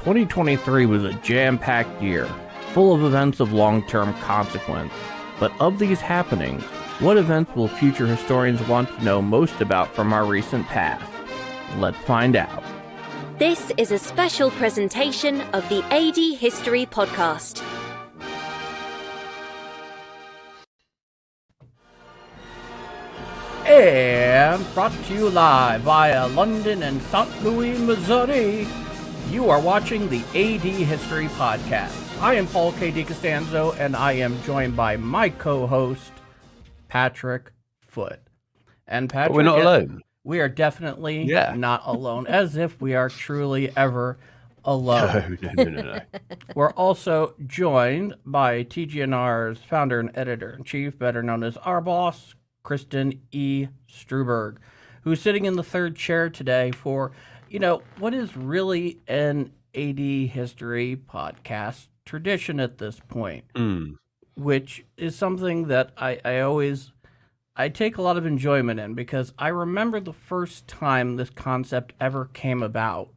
2023 was a jam-packed year, full of events of long-term consequence. But of these happenings, what events will future historians want to know most about from our recent past? Let's find out. This is a special presentation of the AD History Podcast. And brought to you live via London and St. Louis, Missouri, you are watching the AD History Podcast. I am Paul K. DiCostanzo, and I am joined by my co-host, Patrick Foote. And Patrick, but we're not alone. We are definitely not alone, as if we are truly ever alone. No. We're also joined by TGNR's founder and editor-in-chief, better known as our boss, Kristen E. Struberg, who's sitting in the third chair today for, what is really an AD History Podcast tradition at this point, which is something that I take a lot of enjoyment in, because I remember the first time this concept ever came about,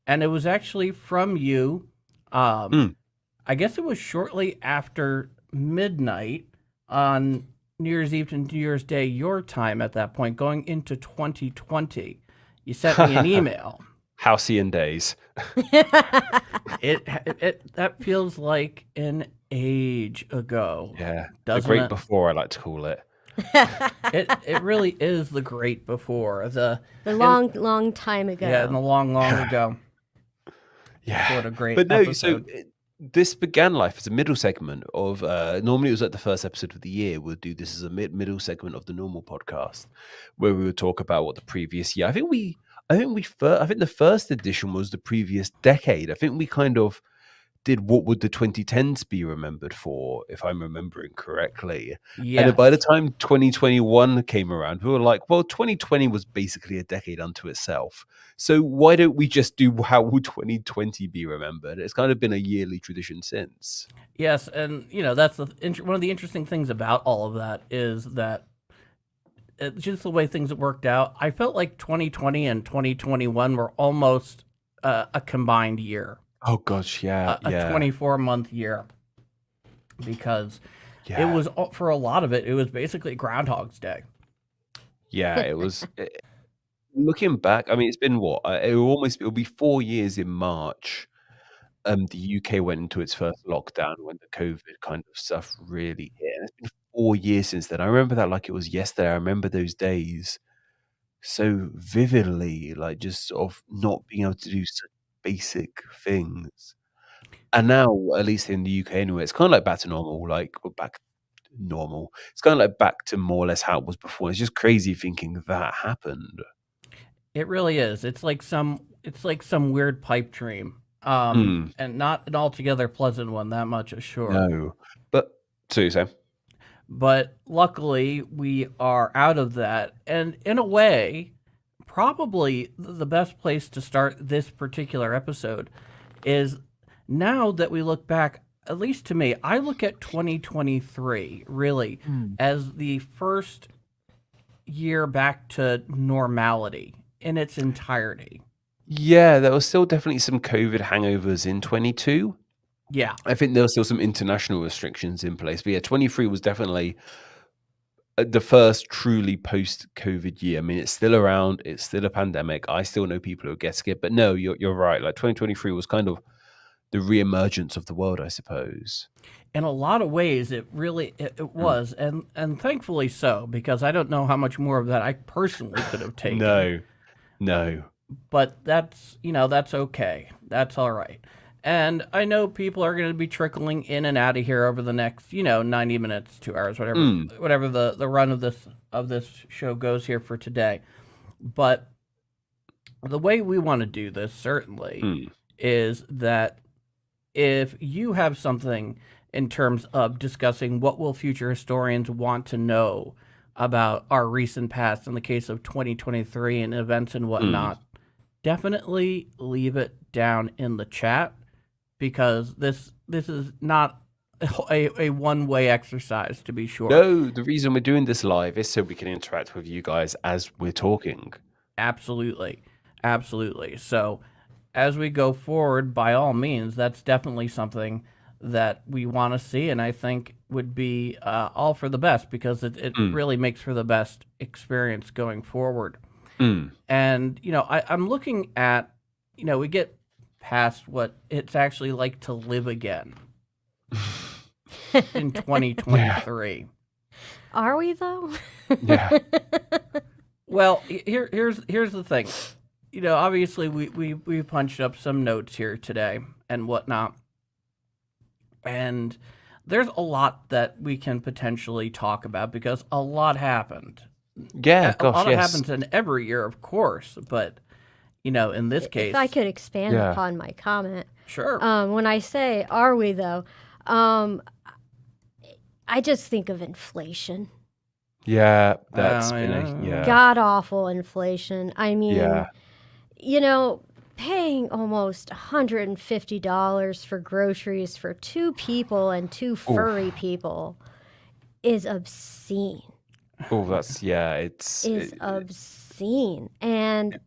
and it was actually from you. I guess it was shortly after midnight on New Year's Eve to New Year's Day, your time at that point, going into 2020. You sent me an email. Halcyon days. That feels like an age ago. Yeah, doesn't the great it? Before, I like to call it. It really is the great before. The long time ago. Yeah, in the long ago. Yeah. What a great But no, episode. so this began life as a middle segment of, normally it was like the first episode of the year. We'll do this as a middle segment of the normal podcast, where we would talk about what the previous year. I think the first edition was the previous decade. I think we kind of did what would the 2010s be remembered for, if I'm remembering correctly. Yes. And then by the time 2021 came around, we were like, well, 2020 was basically a decade unto itself. So why don't we just do how will 2020 be remembered? It's kind of been a yearly tradition since. Yes, and that's one of the interesting things about all of that is that just the way things have worked out. I felt like 2020 and 2021 were almost a combined year. Oh gosh, yeah, a 24-month year, because it was, for a lot of it, it was basically Groundhog's Day. Yeah, it was. Looking back, I mean, it's been what? It'll be 4 years in March. The UK went into its first lockdown when the COVID kind of stuff really hit. And it's been 4 years since then. I remember that like it was yesterday. I remember those days so vividly, like just sort of not being able to do such basic things. And now, at least in the UK anyway, it's kind of like back to normal. It's kind of like back to more or less how it was before. It's just crazy thinking that happened. It really is. It's like some weird pipe dream. And not an altogether pleasant one, that much is sure. No. But so you say. But luckily, we are out of that. And in a way, probably the best place to start this particular episode is, now that we look back, at least to me, I look at 2023 really as the first year back to normality in its entirety. Yeah, there was still definitely some COVID hangovers in 22. Yeah. I think there were still some international restrictions in place. But yeah, 23 was definitely the first truly post-COVID year. I mean, it's still around. It's still a pandemic. I still know people who are getting it. But no, you're right. Like 2023 was kind of the reemergence of the world, I suppose. In a lot of ways, it really it was. And thankfully so, because I don't know how much more of that I personally could have taken. No. But that's okay. That's all right. And I know people are going to be trickling in and out of here over the next, 90 minutes, 2 hours, whatever the run of this show goes here for today. But the way we want to do this, certainly, is that if you have something in terms of discussing what will future historians want to know about our recent past in the case of 2023 and events and whatnot, definitely leave it down in the chat, because this is not a one-way exercise, to be sure. No, the reason we're doing this live is so we can interact with you guys as we're talking. Absolutely. So as we go forward, by all means, that's definitely something that we want to see, and I think would be all for the best, because it Mm. really makes for the best experience going forward. Mm. And, I'm looking at, we get past what it's actually like to live again in 2023. Are we though? Yeah. Well, here's the thing. Obviously we punched up some notes here today and whatnot, and there's a lot that we can potentially talk about because a lot happened. Yeah, A gosh, lot yes. happens in every year, of course, but in this case, If I could expand Yeah. upon my comment, sure. when I say "are we" though, I just think of inflation. Yeah, that's been yeah. God awful inflation. I mean, Yeah. Paying almost $150 for groceries for 2 people and 2 furry people is obscene. Oh, that's It's obscene. And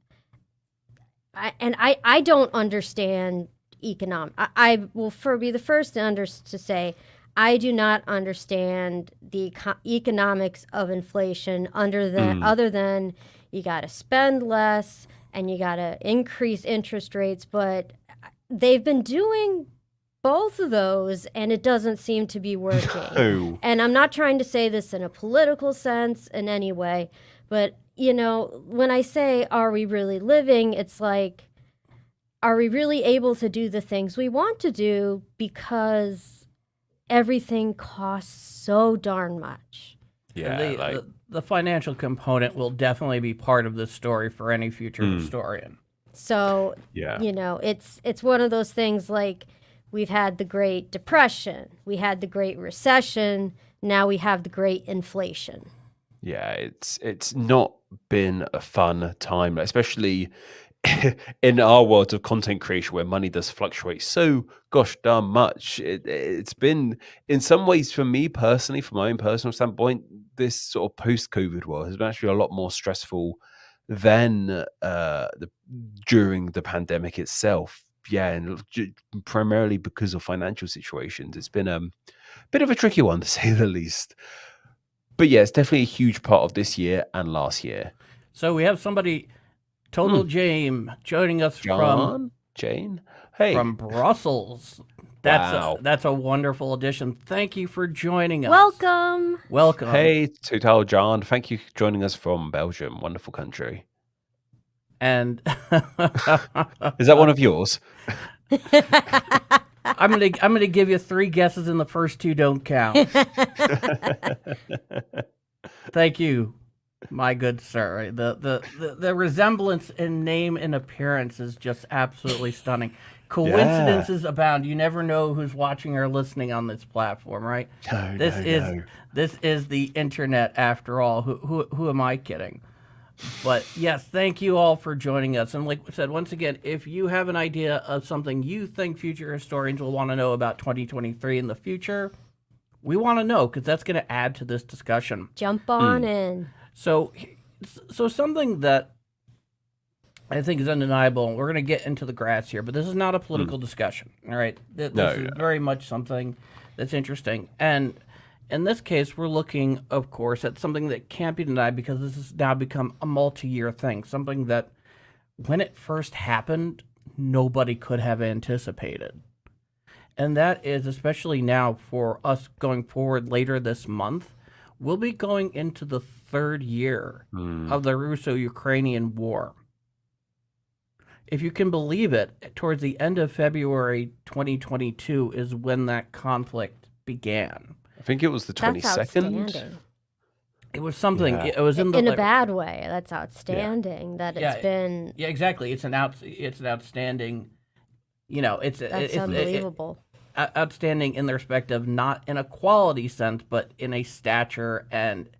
I don't understand I will be the first to say I do not understand the economics of inflation other than you got to spend less and you got to increase interest rates, but they've been doing both of those and it doesn't seem to be working. No. And I'm not trying to say this in a political sense in any way, but when I say are we really living, it's like, are we really able to do the things we want to do because everything costs so darn much? Yeah, The financial component will definitely be part of this story for any future historian. So, yeah. It's one of those things like we've had the Great Depression, we had the Great Recession, now we have the Great Inflation. Yeah, it's not been a fun time, especially in our world of content creation where money does fluctuate so gosh darn much. It's been, in some ways, for me personally, from my own personal standpoint, this sort of post-COVID world has been actually a lot more stressful than during the pandemic itself. Yeah, and primarily because of financial situations. It's been a bit of a tricky one, to say the least. But yeah, it's definitely a huge part of this year and last year. So we have somebody, Total Jane, joining us Jane, hey, from Brussels. Wow. That's a wonderful addition. Thank you for joining us. Welcome. Hey, Total John, thank you for joining us from Belgium, wonderful country. And is that one of yours? I'm gonna give you 3 guesses, and the first 2 don't count. Thank you, my good sir. The resemblance in name and appearance is just absolutely stunning. Coincidences abound. You never know who's watching or listening on this platform, right? No, this is the internet after all. Who am I kidding? But yes, thank you all for joining us. And like I said, once again, if you have an idea of something you think future historians will want to know about 2023 in the future, we want to know, because that's going to add to this discussion. Jump on in. So something that I think is undeniable, and we're going to get into the grass here, but this is not a political discussion, all right? This is very much something that's interesting. And in this case, we're looking, of course, at something that can't be denied, because this has now become a multi-year thing, something that when it first happened, nobody could have anticipated. And that is, especially now for us going forward later this month, we'll be going into the 3rd year of the Russo-Ukrainian War. If you can believe it, towards the end of February 2022 is when that conflict began. I think it was the 22nd. It was something. Yeah. It was in a bad way. That's outstanding. That it's been. Yeah, exactly. It's an outstanding. It's unbelievable. Outstanding in the respect of not in a quality sense, but in a stature and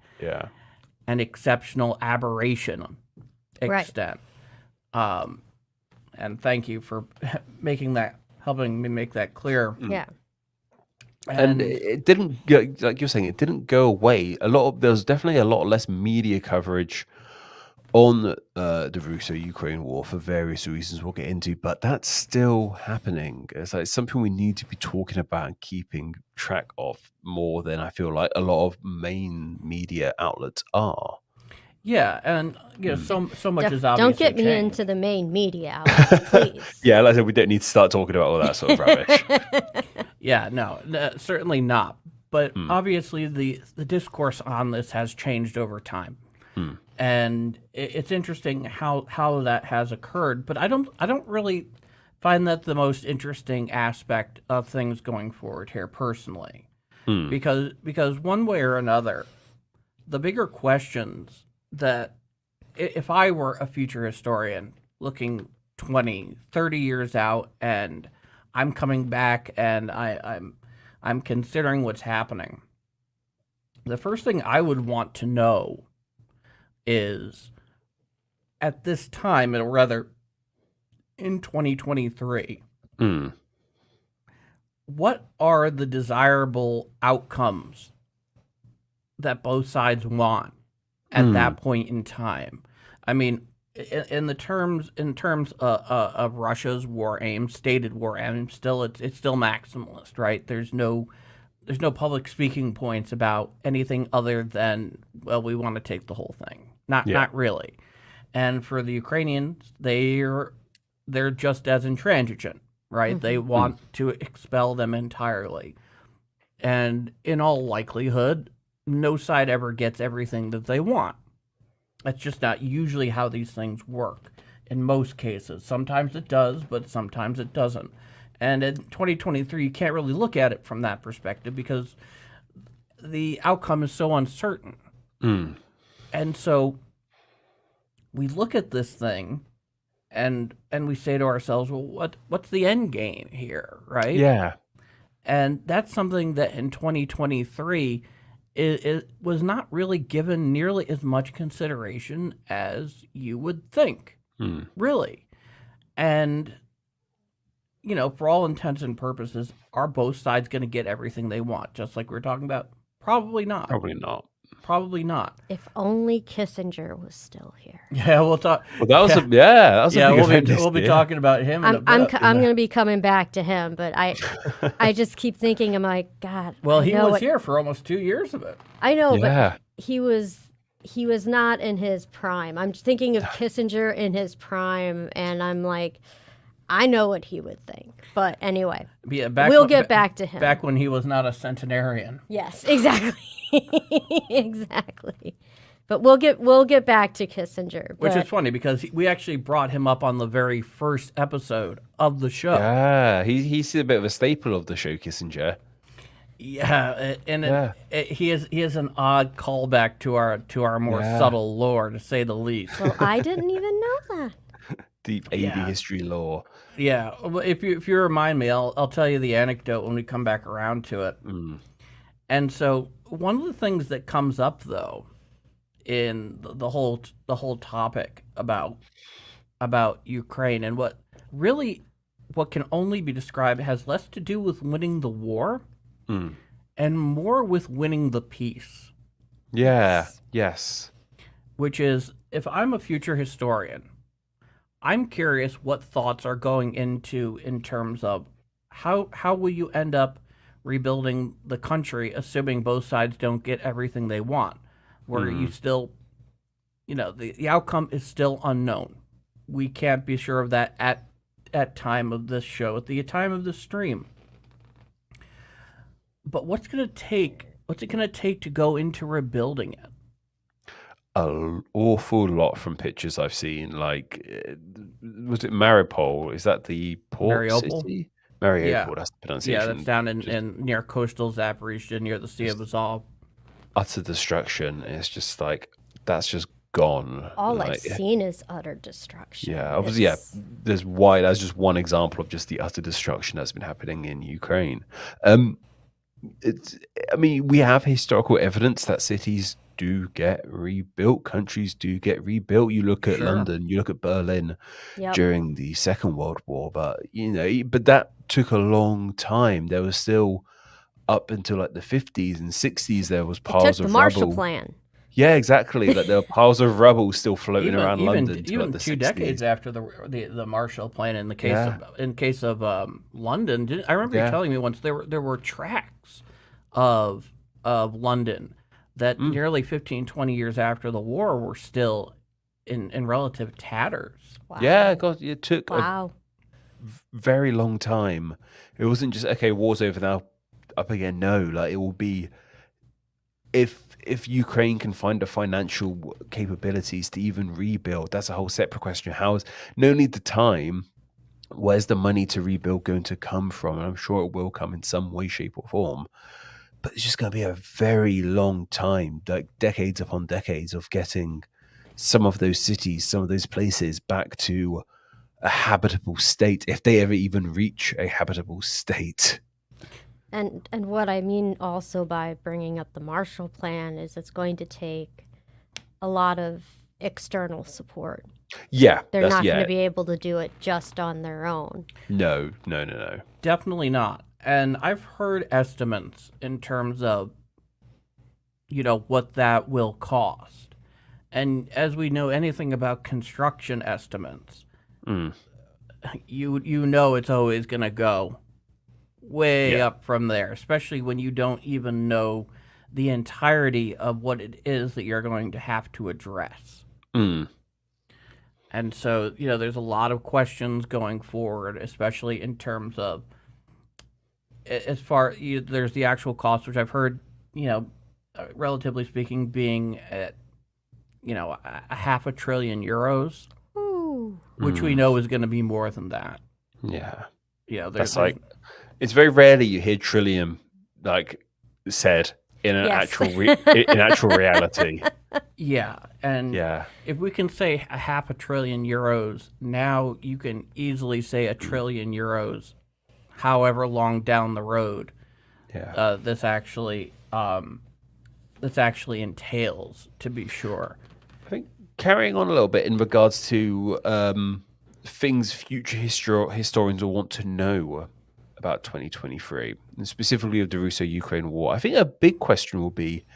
an exceptional aberration extent. Right. And thank you for helping me make that clear. Yeah. And it didn't go, like you're saying, it didn't go away. There was definitely a lot less media coverage on the Russo-Ukraine war for various reasons we'll get into, but that's still happening. It's like something we need to be talking about and keeping track of more than I feel like a lot of main media outlets are. Yeah, and so much is obviously Don't get me changed. into the main media outlets, please. Yeah, like I said, we don't need to start talking about all that sort of rubbish. Yeah, no, certainly not. But obviously, the discourse on this has changed over time, and it's interesting how that has occurred. But I don't really find that the most interesting aspect of things going forward here, personally, because one way or another, the bigger questions that if I were a future historian looking 20, 30 years out, and I'm coming back and I'm considering what's happening, the first thing I would want to know is, at this time, or rather in 2023, what are the desirable outcomes that both sides want at that point in time? I mean, in terms of Russia's war aim, stated war aim, it's still maximalist, right? There's no public speaking points about anything other than, well, we want to take the whole thing. Not really. And for the Ukrainians, they're just as intransigent, right? They want to expel them entirely. And in all likelihood, no side ever gets everything that they want. That's just not usually how these things work in most cases. Sometimes it does, but sometimes it doesn't. And in 2023, you can't really look at it from that perspective because the outcome is so uncertain. And so we look at this thing and we say to ourselves, well, what's the end game here, right? Yeah. And that's something that in 2023 it was not really given nearly as much consideration as you would think, really. And, for all intents and purposes, are both sides going to get everything they want, just like we were talking about? Probably not. Probably not. If only Kissinger was still here. Yeah, we'll talk. Well, that was a big event we'll be talking about him. I'm going to be coming back to him, but I just keep thinking, I'm like, God. Well, he was here for almost 2 years of it. I know, but he was not in his prime. I'm thinking of Kissinger in his prime, and I'm like, I know what he would think. But anyway, we'll get back to him. Back when he was not a centenarian. Yes, exactly. Exactly. But we'll get back to Kissinger. Which is funny because we actually brought him up on the very first episode of the show. Yeah, he's a bit of a staple of the show, Kissinger. Yeah, and he is an odd callback to our more subtle lore, to say the least. Well, I didn't even know that. Deep AD history lore. Yeah, well, if you remind me, I'll tell you the anecdote when we come back around to it. And so one of the things that comes up though in the whole topic about Ukraine, and what can only be described, has less to do with winning the war and more with winning the peace. Yeah. Yes. Which is, if I'm a future historian, I'm curious what thoughts are going into in terms of how will you end up rebuilding the country, assuming both sides don't get everything they want, where you still, the outcome is still unknown. We can't be sure of that at time of this show, at the time of the stream. But what's it going to take to go into rebuilding it? An awful lot from pictures I've seen. Like, was it Mariupol? Is that the port Mariupol? city? Mariupol, that's the pronunciation. Yeah, that's down in near coastal Zaporizhia, near the Sea of Azov. Utter destruction. It's just like, that's just gone. All I've seen is utter destruction. Yeah, obviously, that's just one example of just the utter destruction that's been happening in Ukraine. We have historical evidence that cities do get rebuilt, countries do get rebuilt. You look at London, you look at Berlin during the Second World War, but that took a long time. There was still, up until like the 50s and 60s, there was piles of rubble. It took the Marshall Plan. Yeah, exactly. Like there are piles of rubble still floating even around even London to like even the 2 decades 60s. after the Marshall Plan. Yeah, In case of London, I remember you yeah. telling me once there were tracks of London that Mm. nearly 15, 20 years after the war were still in relative tatters. Yeah, Wow. God, it took a Wow. very long time. It wasn't just okay, war's over now, up again. No, like it will be if Ukraine can find the financial capabilities to even rebuild. That's a whole separate question. How's not only the time, where's the money to rebuild going to come from? And I'm sure it will come in some way, shape, or form. But it's just going to be a very long time, like decades upon decades of getting some of those cities, some of those places back to a habitable state, if they ever even reach a habitable state. And what I mean also by bringing up the Marshall Plan is it's going to take a lot of external support. Yeah, They're that's not going yeah. to be able to do it just on their own. No, no, no, no. Definitely not. And I've heard estimates in terms of what that will cost. And as we know anything about construction estimates, Mm, you know it's always going to go way yeah. up from there, especially when you don't even know the entirety of what it is that you're going to have to address. Mm, And so, there's a lot of questions going forward, especially in terms of as far there's the actual cost, which I've heard, relatively speaking, being at a half a trillion euros, Ooh. which we know is going to be more than that. yeah. There's That's like it's very rarely you hear trillium like said in an Yes. in actual reality. yeah, and Yeah. if we can say a half a trillion euros, now you can easily say a trillion euros, however long down the road Yeah. this actually entails, to be sure. I think carrying on a little bit in regards to things future historians will want to know about 2023, and specifically of the Russo-Ukraine war. I think a big question will be,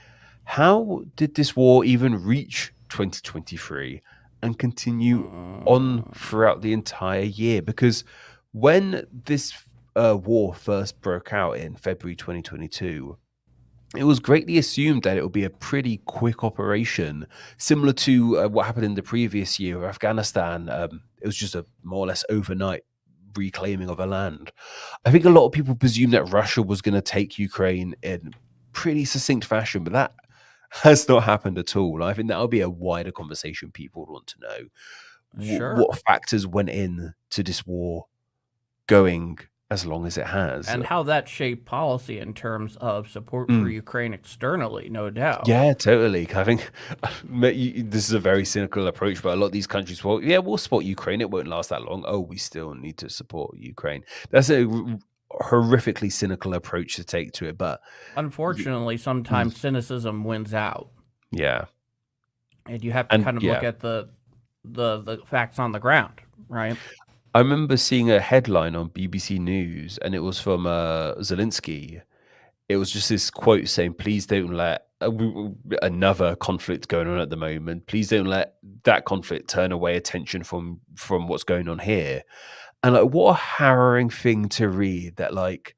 how did this war even reach 2023 and continue on throughout the entire year? Because when this war first broke out in February 2022, it was greatly assumed that it would be a pretty quick operation, similar to what happened in the previous year of Afghanistan. It was just a more or less overnight reclaiming of a land. I think a lot of people presumed that Russia was going to take Ukraine in pretty succinct fashion, but that has not happened at all. I think that'll be a wider conversation people would want to know. Sure. What factors went in to this war going as long as it has? And how that shaped policy in terms of support for Ukraine externally, no doubt. Yeah, totally. I think this is a very cynical approach, but a lot of these countries, well, yeah, we'll support Ukraine. It won't last that long. Oh, we still need to support Ukraine. That's a horrifically cynical approach to take to it. But Unfortunately, sometimes cynicism wins out, yeah, and you have to kind of yeah. look at the facts on the ground, right? I remember seeing a headline on BBC News, and it was from Zelensky. It was just this quote saying, "Please don't let another conflict going on at the moment. Please don't let that conflict turn away attention from what's going on here." And like, what a harrowing thing to read, that like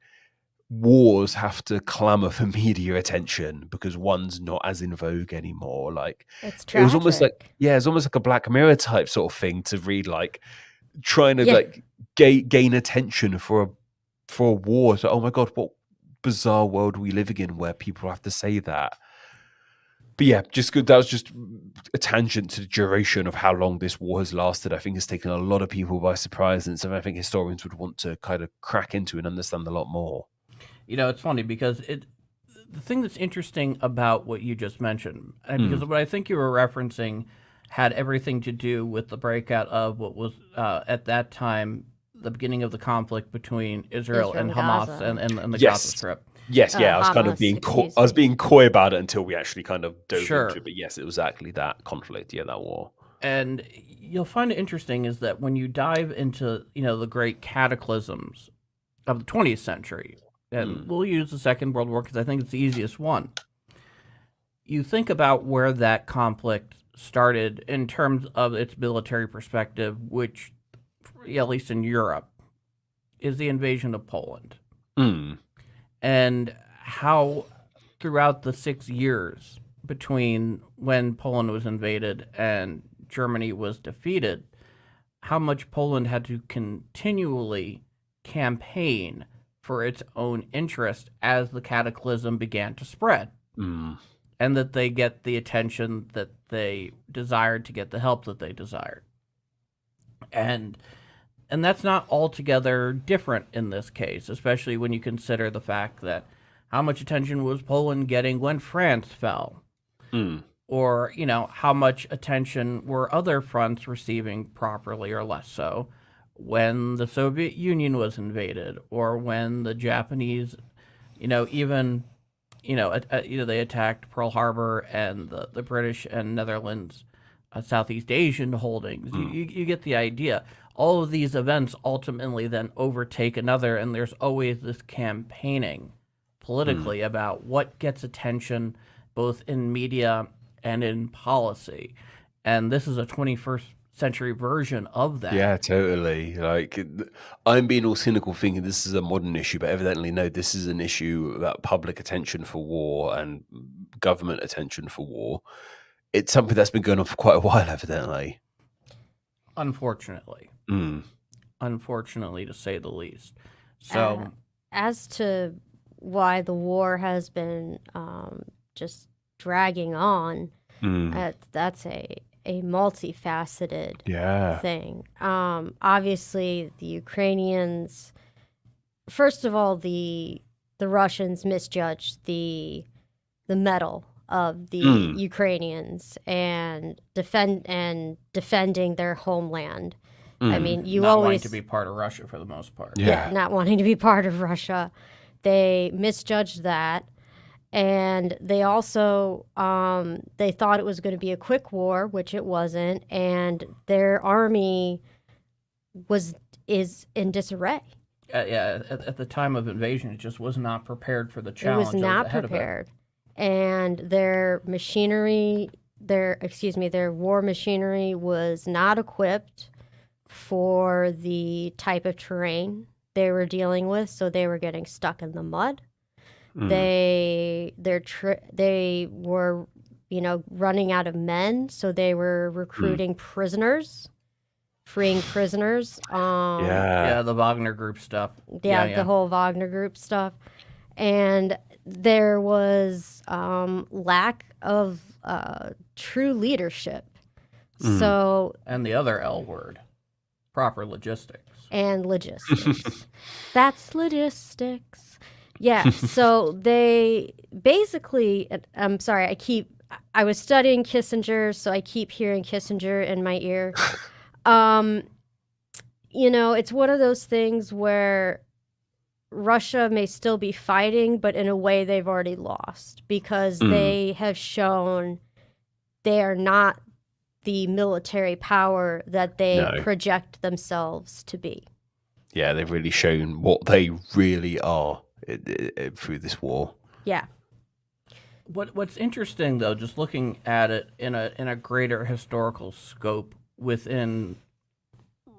wars have to clamor for media attention because one's not as in vogue anymore. Like It's it was almost like, tragic. yeah, it's almost like a Black Mirror type sort of thing to read, like trying to Yeah. like gain attention for a war. So, oh my god, what bizarre world we living in where people have to say that. But yeah, just good. That was just a tangent to the duration of how long this war has lasted. I think it's taken a lot of people by surprise, and something I think historians would want to kind of crack into and understand a lot more. It's funny because the thing that's interesting about what you just mentioned, and because what I think you were referencing had everything to do with the breakout of what was at that time the beginning of the conflict between Israel and Hamas Gaza. and the Yes. Gaza Strip. Yes, yeah, I was kind of Hamas, being excuse I was me. being coy about it until we actually kind of dove Sure. into it. But yes, it was exactly that conflict. Yeah, that war. And you'll find it interesting is that when you dive into the great cataclysms of the 20th century, and we'll use the Second World War because I think it's the easiest one. you think about where that conflict started in terms of its military perspective, which, at least in Europe, is the invasion of Poland. Mm. And how throughout the 6 years between when Poland was invaded and Germany was defeated, how much Poland had to continually campaign for its own interest as the cataclysm began to spread. Mm. And that they get the attention that they desired, to get the help that they desired. And that's not altogether different in this case, especially when you consider the fact that how much attention was Poland getting when France fell? Mm. Or, how much attention were other fronts receiving, properly or less so, when the Soviet Union was invaded, or when the Japanese, even, they attacked Pearl Harbor and the British and Netherlands, Southeast Asian holdings. You get the idea. All of these events ultimately then overtake another, and there's always this campaigning politically about what gets attention, both in media and in policy. And this is a 21st century version of that. Yeah, totally. Like, I'm being all cynical thinking this is a modern issue, but evidently, no, this is an issue about public attention for war and government attention for war. It's something that's been going on for quite a while, evidently. Unfortunately. Mm. Unfortunately, to say the least. So, as to why the war has been just dragging on, that's a multifaceted thing. Obviously, the Ukrainians, first of all, the Russians misjudged the mettle of the Ukrainians and defending their homeland. I mean, you not always wanting to be part of Russia for the most part. Yeah. not wanting to be part of Russia. They misjudged that. And they also, they thought it was going to be a quick war, which it wasn't. And their army is in disarray. At the time of invasion, it just was not prepared for the It challenge. was not ahead prepared. And their machinery, their war machinery was not equipped for the type of terrain they were dealing with. So they were getting stuck in the mud. They were, running out of men, so they were recruiting prisoners, freeing prisoners. The Wagner Group stuff. The whole Wagner Group stuff, and there was lack of true leadership. So And the other L word, proper logistics. And logistics. That's logistics. Yeah, so they basically, I'm sorry, I was studying Kissinger, so I keep hearing Kissinger in my ear. It's one of those things where Russia may still be fighting, but in a way they've already lost because they have shown they are not the military power that they project themselves to be. Yeah, they've really shown what they really are through this war. Yeah. What's interesting, though, just looking at it in a greater historical scope within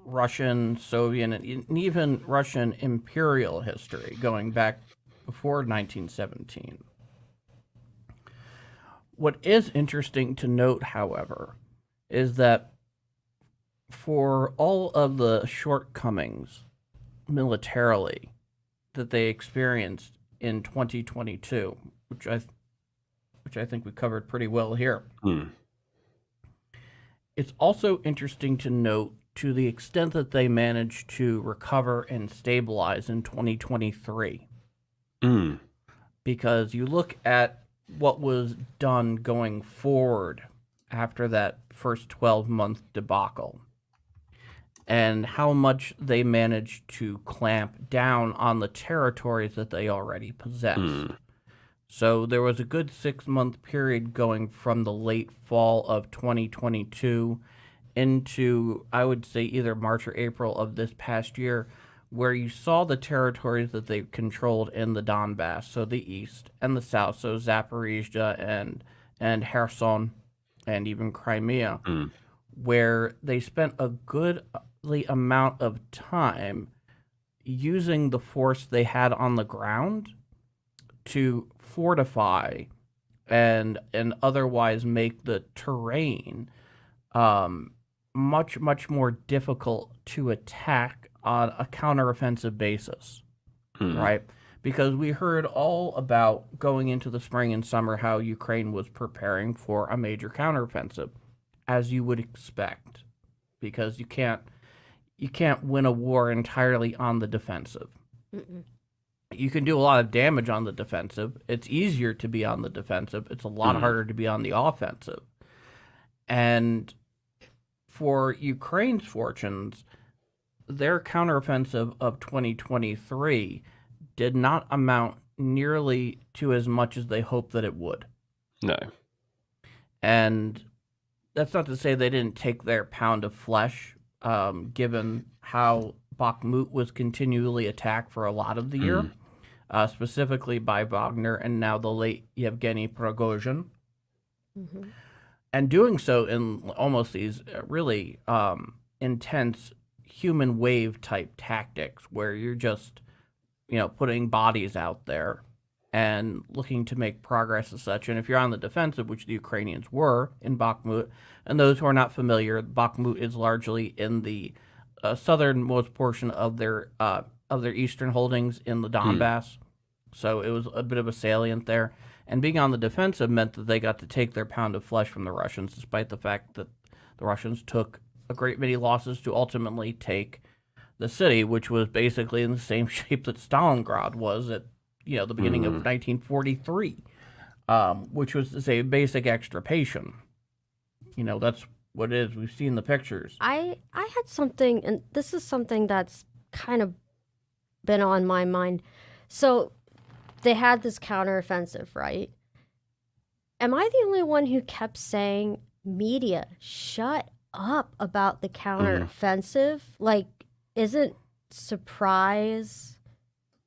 Russian, Soviet, and even Russian imperial history, going back before 1917. What is interesting to note, however, is that for all of the shortcomings militarily that they experienced in 2022, which I think we covered pretty well here. It's also interesting to note to the extent that they managed to recover and stabilize in 2023. Because you look at what was done going forward after that first 12-month debacle, and how much they managed to clamp down on the territories that they already possessed. So there was a good 6-month period going from the late fall of 2022 into, I would say, either March or April of this past year, where you saw the territories that they controlled in the Donbass, so the east, and the south, so Zaporizhzhia and and Kherson and even Crimea, Mm. where they spent a goodly amount of time using the force they had on the ground to fortify and otherwise make the terrain much more difficult to attack on a counteroffensive basis, Mm. right? Because we heard all about going into the spring and summer how Ukraine was preparing for a major counteroffensive, as you would expect, because you can't win a war entirely on the defensive. Mm-mm. You can do a lot of damage on the defensive. It's easier to be on the defensive. It's a lot harder to be on the offensive. And for Ukraine's fortunes, their counteroffensive of 2023 did not amount nearly to as much as they hoped that it would. No. And that's not to say they didn't take their pound of flesh, given how Bakhmut was continually attacked for a lot of the year, specifically by Wagner and now the late Yevgeny Prigozhin. Mm-hmm. And doing so in almost these really intense human wave type tactics where you're just, putting bodies out there and looking to make progress as such. And if you're on the defensive, which the Ukrainians were in Bakhmut, and those who are not familiar, Bakhmut is largely in the southernmost portion of their eastern holdings in the Donbass. So it was a bit of a salient there. And being on the defensive meant that they got to take their pound of flesh from the Russians, despite the fact that the Russians took a great many losses to ultimately take the city, which was basically in the same shape that Stalingrad was at the beginning of 1943, which was to say basic extirpation. That's what it is. We've seen the pictures. I had something, and this is something that's kind of been on my mind. So they had this counteroffensive, right? Am I the only one who kept saying, media, shut up about the counteroffensive? Like, isn't surprise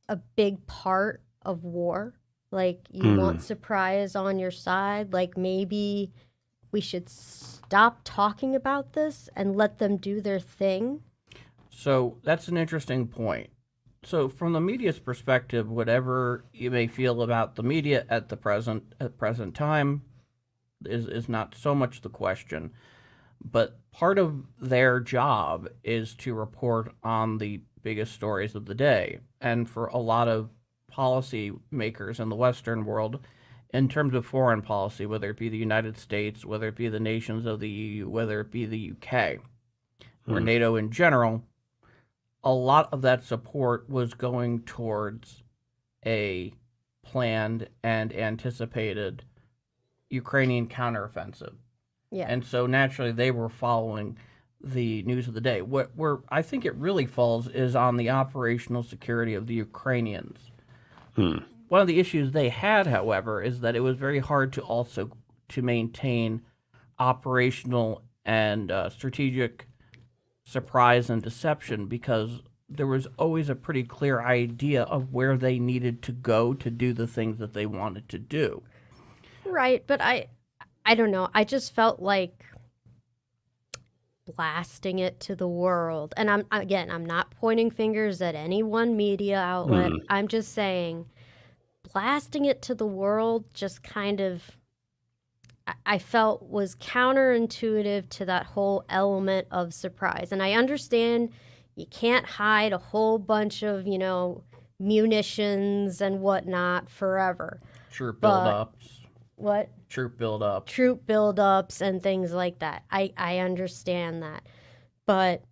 a big part of war? Like, you want surprise on your side? Like, maybe we should stop talking about this and let them do their thing? So that's an interesting point. So from the media's perspective, whatever you may feel about the media at the present time is not so much the question. But part of their job is to report on the biggest stories of the day. And for a lot of policy makers in the Western world, in terms of foreign policy, whether it be the United States, whether it be the nations of the EU, whether it be the UK, or NATO in general, a lot of that support was going towards a planned and anticipated Ukrainian counteroffensive. Yeah. And so naturally they were following the news of the day. Where I think it really falls is on the operational security of the Ukrainians. One of the issues they had, however, is that it was very hard to maintain operational and strategic surprise and deception, because there was always a pretty clear idea of where they needed to go to do the things that they wanted to do. Right, but I don't know. I just felt like blasting it to the world. And I'm not pointing fingers at any one media outlet. I'm just saying blasting it to the world just kind of, I felt, was counterintuitive to that whole element of surprise. And I understand you can't hide a whole bunch of, munitions and whatnot forever. Troop buildups. What? Troop buildups. Troop buildups and things like that. I understand that. But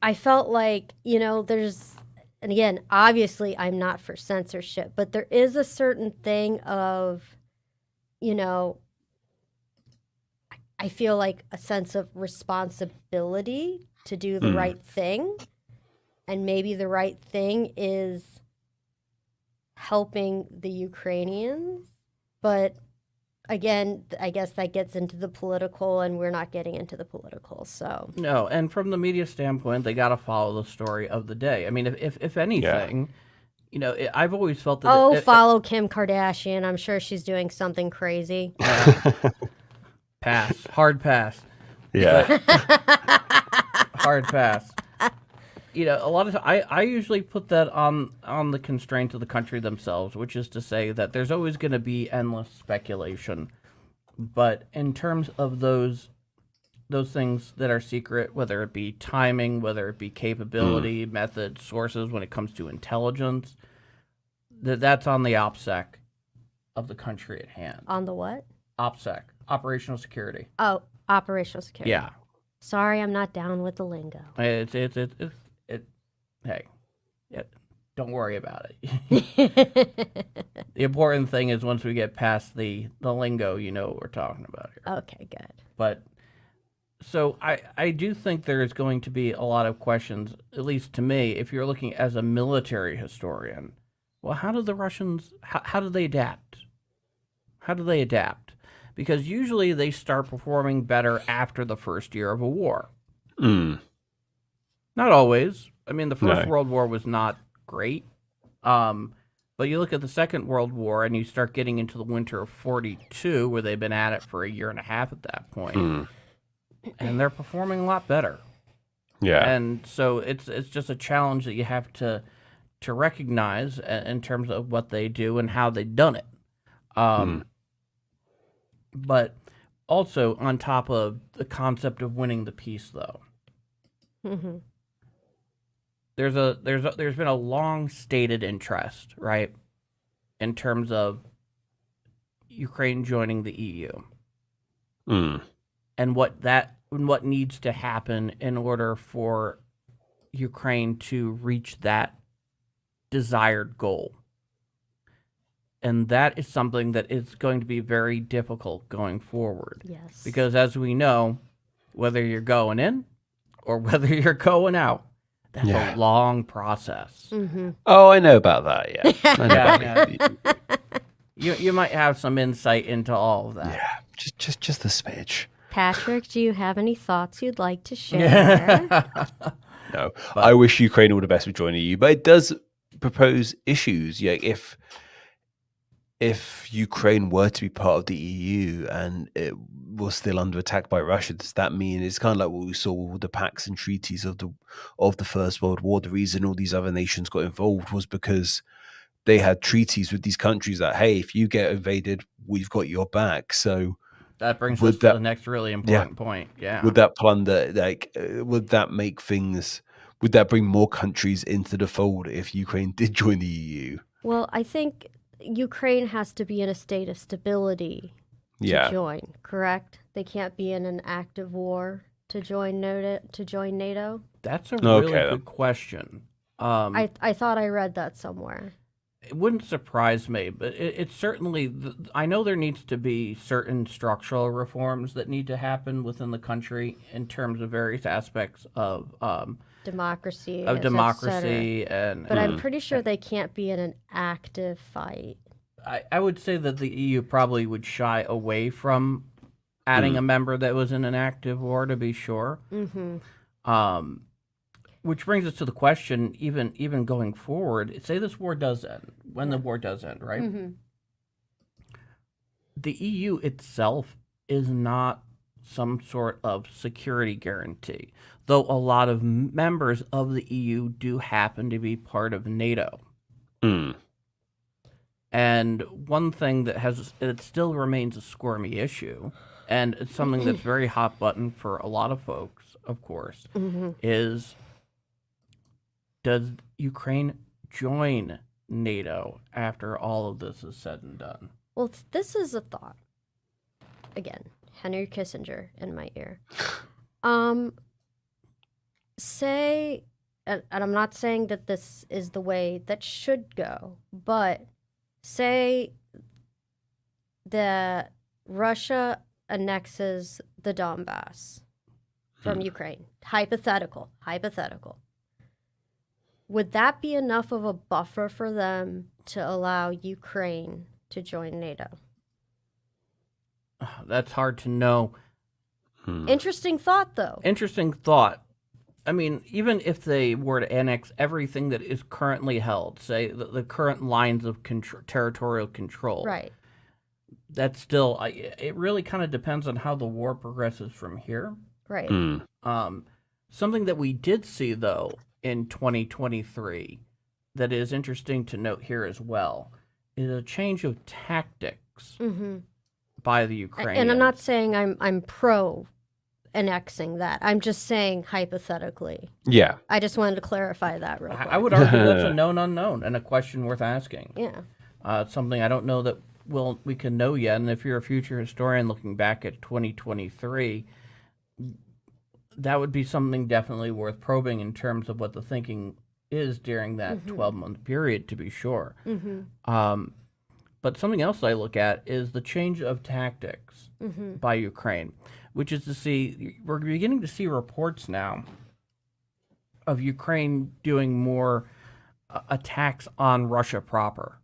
I felt like, there's, and again, obviously I'm not for censorship, but there is a certain thing of, I feel like a sense of responsibility to do the right thing. And maybe the right thing is helping the Ukrainians. But again, I guess that gets into the political, and we're not getting into the political. So No, and from the media standpoint, they got to follow the story of the day. I mean, if anything, I've always felt that. Oh, follow Kim Kardashian. I'm sure she's doing something crazy. Pass. Hard pass. Yeah. Hard pass. A lot of I usually put that on the constraint of the country themselves, which is to say that there's always going to be endless speculation. But in terms of those things that are secret, whether it be timing, whether it be capability, method, sources, when it comes to intelligence, that's on the OPSEC of the country at hand. On the what? OPSEC, operational security. Oh, operational security. Yeah. Sorry, I'm not down with the lingo. Hey, don't worry about it. The important thing is once we get past the lingo, you know what we're talking about here. Okay, good. But so I do think there is going to be a lot of questions, at least to me, if you're looking as a military historian. Well, how do the Russians, how do they adapt? How do they adapt? Because usually they start performing better after the first year of a war. Not always. I mean, the First World War was not great. But you look at the Second World War and you start getting into the winter of 42, where they've been at it for a year and a half at that point. And they're performing a lot better. Yeah. And so it's just a challenge that you have to recognize in terms of what they do and how they've done it. But also on top of the concept of winning the peace, though. Mm-hmm. There's been a long stated interest, right, in terms of Ukraine joining the EU. And what needs to happen in order for Ukraine to reach that desired goal. And that is something that is going to be very difficult going forward. Yes. Because as we know, whether you're going in or whether you're going out, that's a long process. Mm-hmm. Oh, I know about that, yeah. I know about that. You might have some insight into all of that. Yeah, just a smidge. Patrick, do you have any thoughts you'd like to share? No, I wish Ukraine all the best with joining the EU, but it does propose issues. Yeah, if Ukraine were to be part of the EU and it was still under attack by Russia, does that mean it's kind of like what we saw with the pacts and treaties of the First World War? The reason all these other nations got involved was because they had treaties with these countries that, hey, if you get invaded, we've got your back. So that brings us to the next really important point. Yeah. Would that plunder, would that make things, would that bring more countries into the fold if Ukraine did join the EU? Well, I think Ukraine has to be in a state of stability to join, correct? They can't be in an active war to join NATO. That's a really good question. I thought I read that somewhere. It wouldn't surprise me, but it's certainly, I know there needs to be certain structural reforms that need to happen within the country in terms of various aspects of democracy. But I'm pretty sure they can't be in an active fight. I would say that the EU probably would shy away from adding a member that was in an active war, to be sure. Mm-hmm. Which brings us to the question, even going forward, say this war does end, when the war does end, right? Mm-hmm. The EU itself is not some sort of security guarantee, though a lot of members of the EU do happen to be part of NATO. And one thing it still remains a squirmy issue, and it's something that's very hot button for a lot of folks, of course, is, does Ukraine join NATO after all of this is said and done? Well, this is a thought. Again, Henry Kissinger in my ear. Say, and I'm not saying that this is the way that should go, but say that Russia annexes the Donbass from Ukraine. Hypothetical. Would that be enough of a buffer for them to allow Ukraine to join NATO? That's hard to know. Interesting thought, though. Interesting thought. I mean, even if they were to annex everything that is currently held, say the current lines of territorial control, Right. that's still, it really kind of depends on how the war progresses from here. Right. Something that we did see, though, in 2023 that is interesting to note here as well is a change of tactics by the Ukrainians. And I'm not saying I'm pro annexing that. I'm just saying hypothetically. Yeah. I just wanted to clarify that real quick. I would argue that's a known unknown and a question worth asking. Yeah. It's something I don't know that we can know yet. And if you're a future historian looking back at 2023, that would be something definitely worth probing in terms of what the thinking is during that 12-month period, to be sure. But something else I look at is the change of tactics by Ukraine, which is to see, we're beginning to see reports now of Ukraine doing more attacks on Russia proper.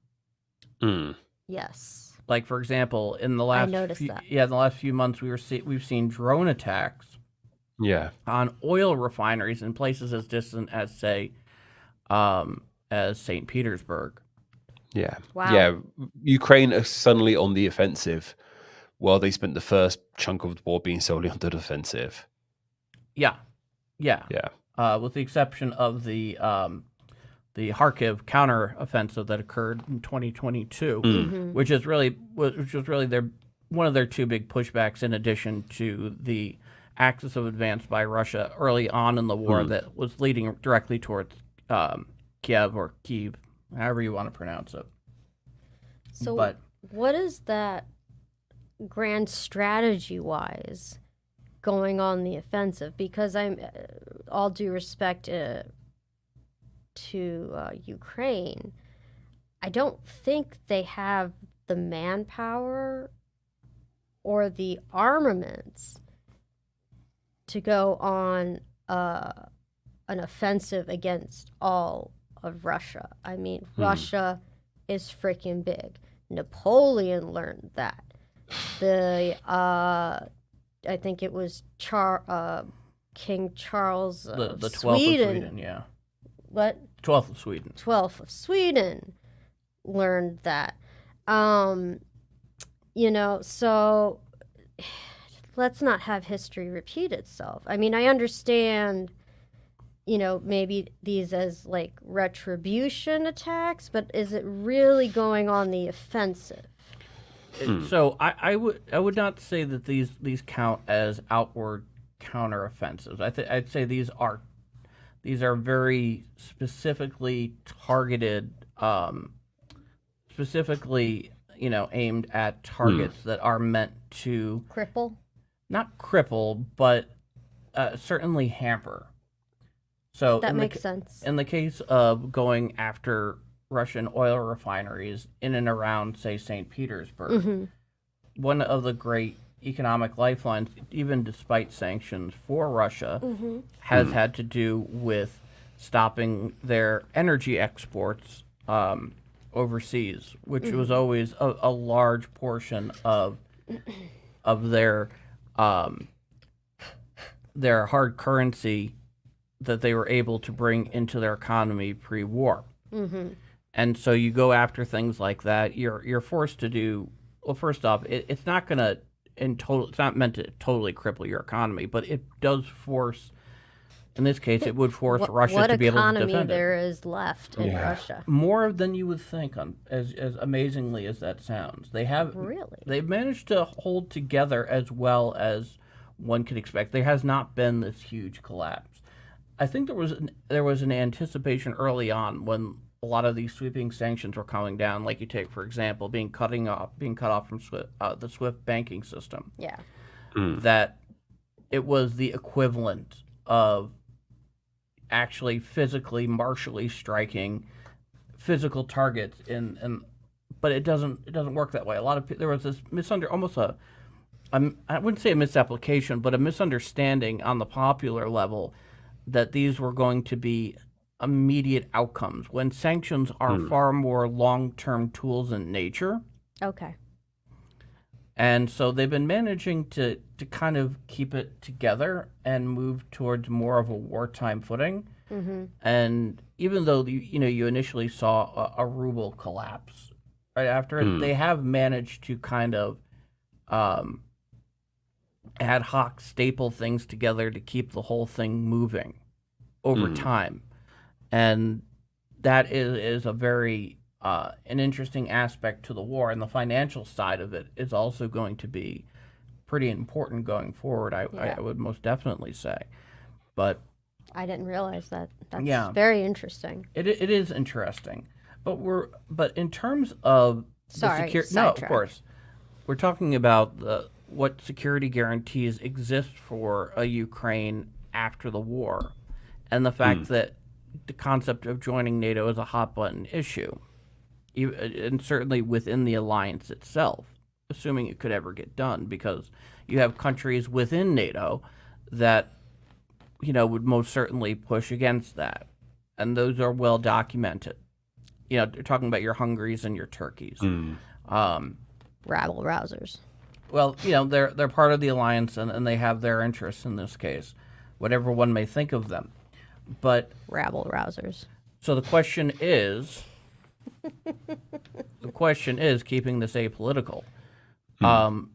Yes. Like, for example, in the last in the last few months, we've seen drone attacks on oil refineries in places as distant as, say, as St. Petersburg. Yeah. Wow. Yeah. Ukraine are suddenly on the offensive while they spent the first chunk of the war being solely on the defensive. Yeah. Yeah. With the exception of the Kharkiv counteroffensive that occurred in 2022, which was really one of their two big pushbacks, in addition to the axis of advance by Russia early on in the war that was leading directly towards Kiev, however you want to pronounce it. So what is that grand strategy-wise going on the offensive? Because I'm, all due respect to Ukraine, I don't think they have the manpower or the armaments to go on an offensive against all of Russia. I mean, Russia is freaking big. Napoleon learned that. I think it was King Charles of the 12th Sweden. of Sweden, yeah. What? 12th of Sweden. 12th of Sweden learned that. So let's not have history repeat itself. I mean, I understand, maybe these as like retribution attacks, but is it really going on the offensive? So I would not say that these count as outward counteroffensives. I'd say these are very specifically targeted, aimed at targets that are meant to not cripple, but certainly hamper. So that makes sense. In the case of going after Russian oil refineries in and around, say, St. Petersburg, one of the great economic lifelines, even despite sanctions for Russia, has had to do with stopping their energy exports overseas, which was always a large portion of their hard currency that they were able to bring into their economy pre-war. And so you go after things like that, you're forced to do, well, first off, it's not going to it's not meant to totally cripple your economy, but it does force, in this case, it would force Russia to be able to defend it. What economy there is left in Russia? More than you would think, as amazingly as that sounds. They've managed to hold together as well as one could expect. There has not been this huge collapse. I think there was an anticipation early on when a lot of these sweeping sanctions were coming down, like you take, for example, being cut off from the SWIFT banking system. Yeah. That it was the equivalent of actually physically, martially striking physical targets but it doesn't work that way. A lot of there was this I wouldn't say a misapplication, but a misunderstanding on the popular level that these were going to be immediate outcomes, when sanctions are far more long-term tools in nature. Okay. And so they've been managing to kind of keep it together and move towards more of a wartime footing. And even though you initially saw a ruble collapse right after it, they have managed to kind of ad hoc staple things together to keep the whole thing moving over time. And that is a very an interesting aspect to the war, and the financial side of it is also going to be pretty important going forward. I would most definitely say, but I didn't realize that. That's very interesting. It is interesting, but in terms of no, of course, we're talking about what security guarantees exist for a Ukraine after the war, and the fact that the concept of joining NATO is a hot button issue, and certainly within the alliance itself, assuming it could ever get done, because you have countries within NATO that would most certainly push against that, and those are well documented. They're talking about your Hungaries and your Turkeys. Rabble rousers. Well, they're part of the alliance, and they have their interests in this case, whatever one may think of them. But rabble rousers. So the question is keeping this apolitical.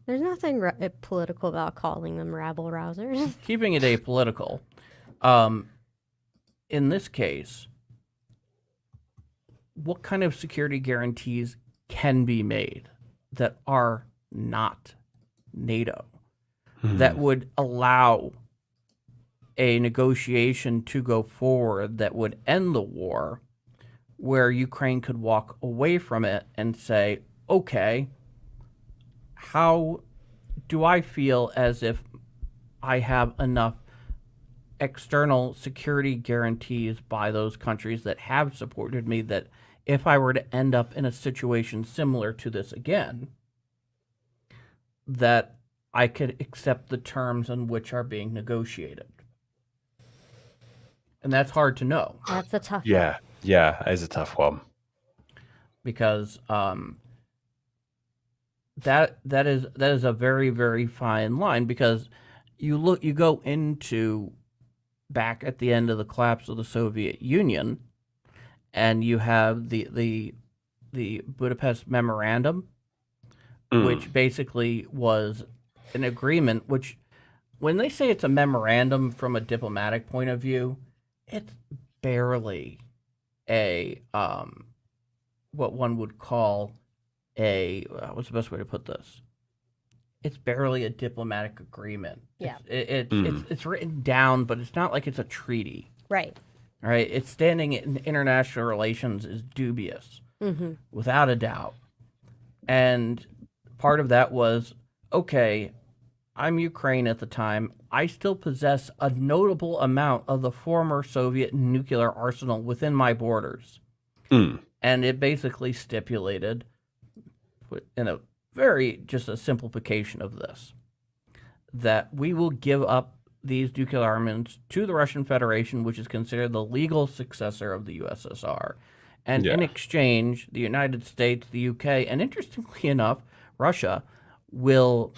There's nothing political about calling them rabble rousers. Keeping it apolitical. In this case, what kind of security guarantees can be made that are not NATO that would allow a negotiation to go forward that would end the war, where Ukraine could walk away from it and say, okay, how do I feel as if I have enough external security guarantees by those countries that have supported me, that if I were to end up in a situation similar to this again, that I could accept the terms on which are being negotiated. And that's hard to know. That's a tough one. Yeah, it is a tough one. Because that is a very, very fine line, because you go into back at the end of the collapse of the Soviet Union, and you have the Budapest Memorandum, which basically was an agreement, which, when they say it's a memorandum from a diplomatic point of view, it's barely a what one would call a what's the best way to put this? It's barely a diplomatic agreement. Yeah. It's written down, but it's not like it's a treaty. Right. Right. Its standing in international relations is dubious, without a doubt. And part of that was, okay, I'm Ukraine at the time. I still possess a notable amount of the former Soviet nuclear arsenal within my borders. And it basically stipulated, in a just a simplification of this, that we will give up these nuclear armaments to the Russian Federation, which is considered the legal successor of the USSR. And in exchange, the United States, the UK, and interestingly enough, Russia will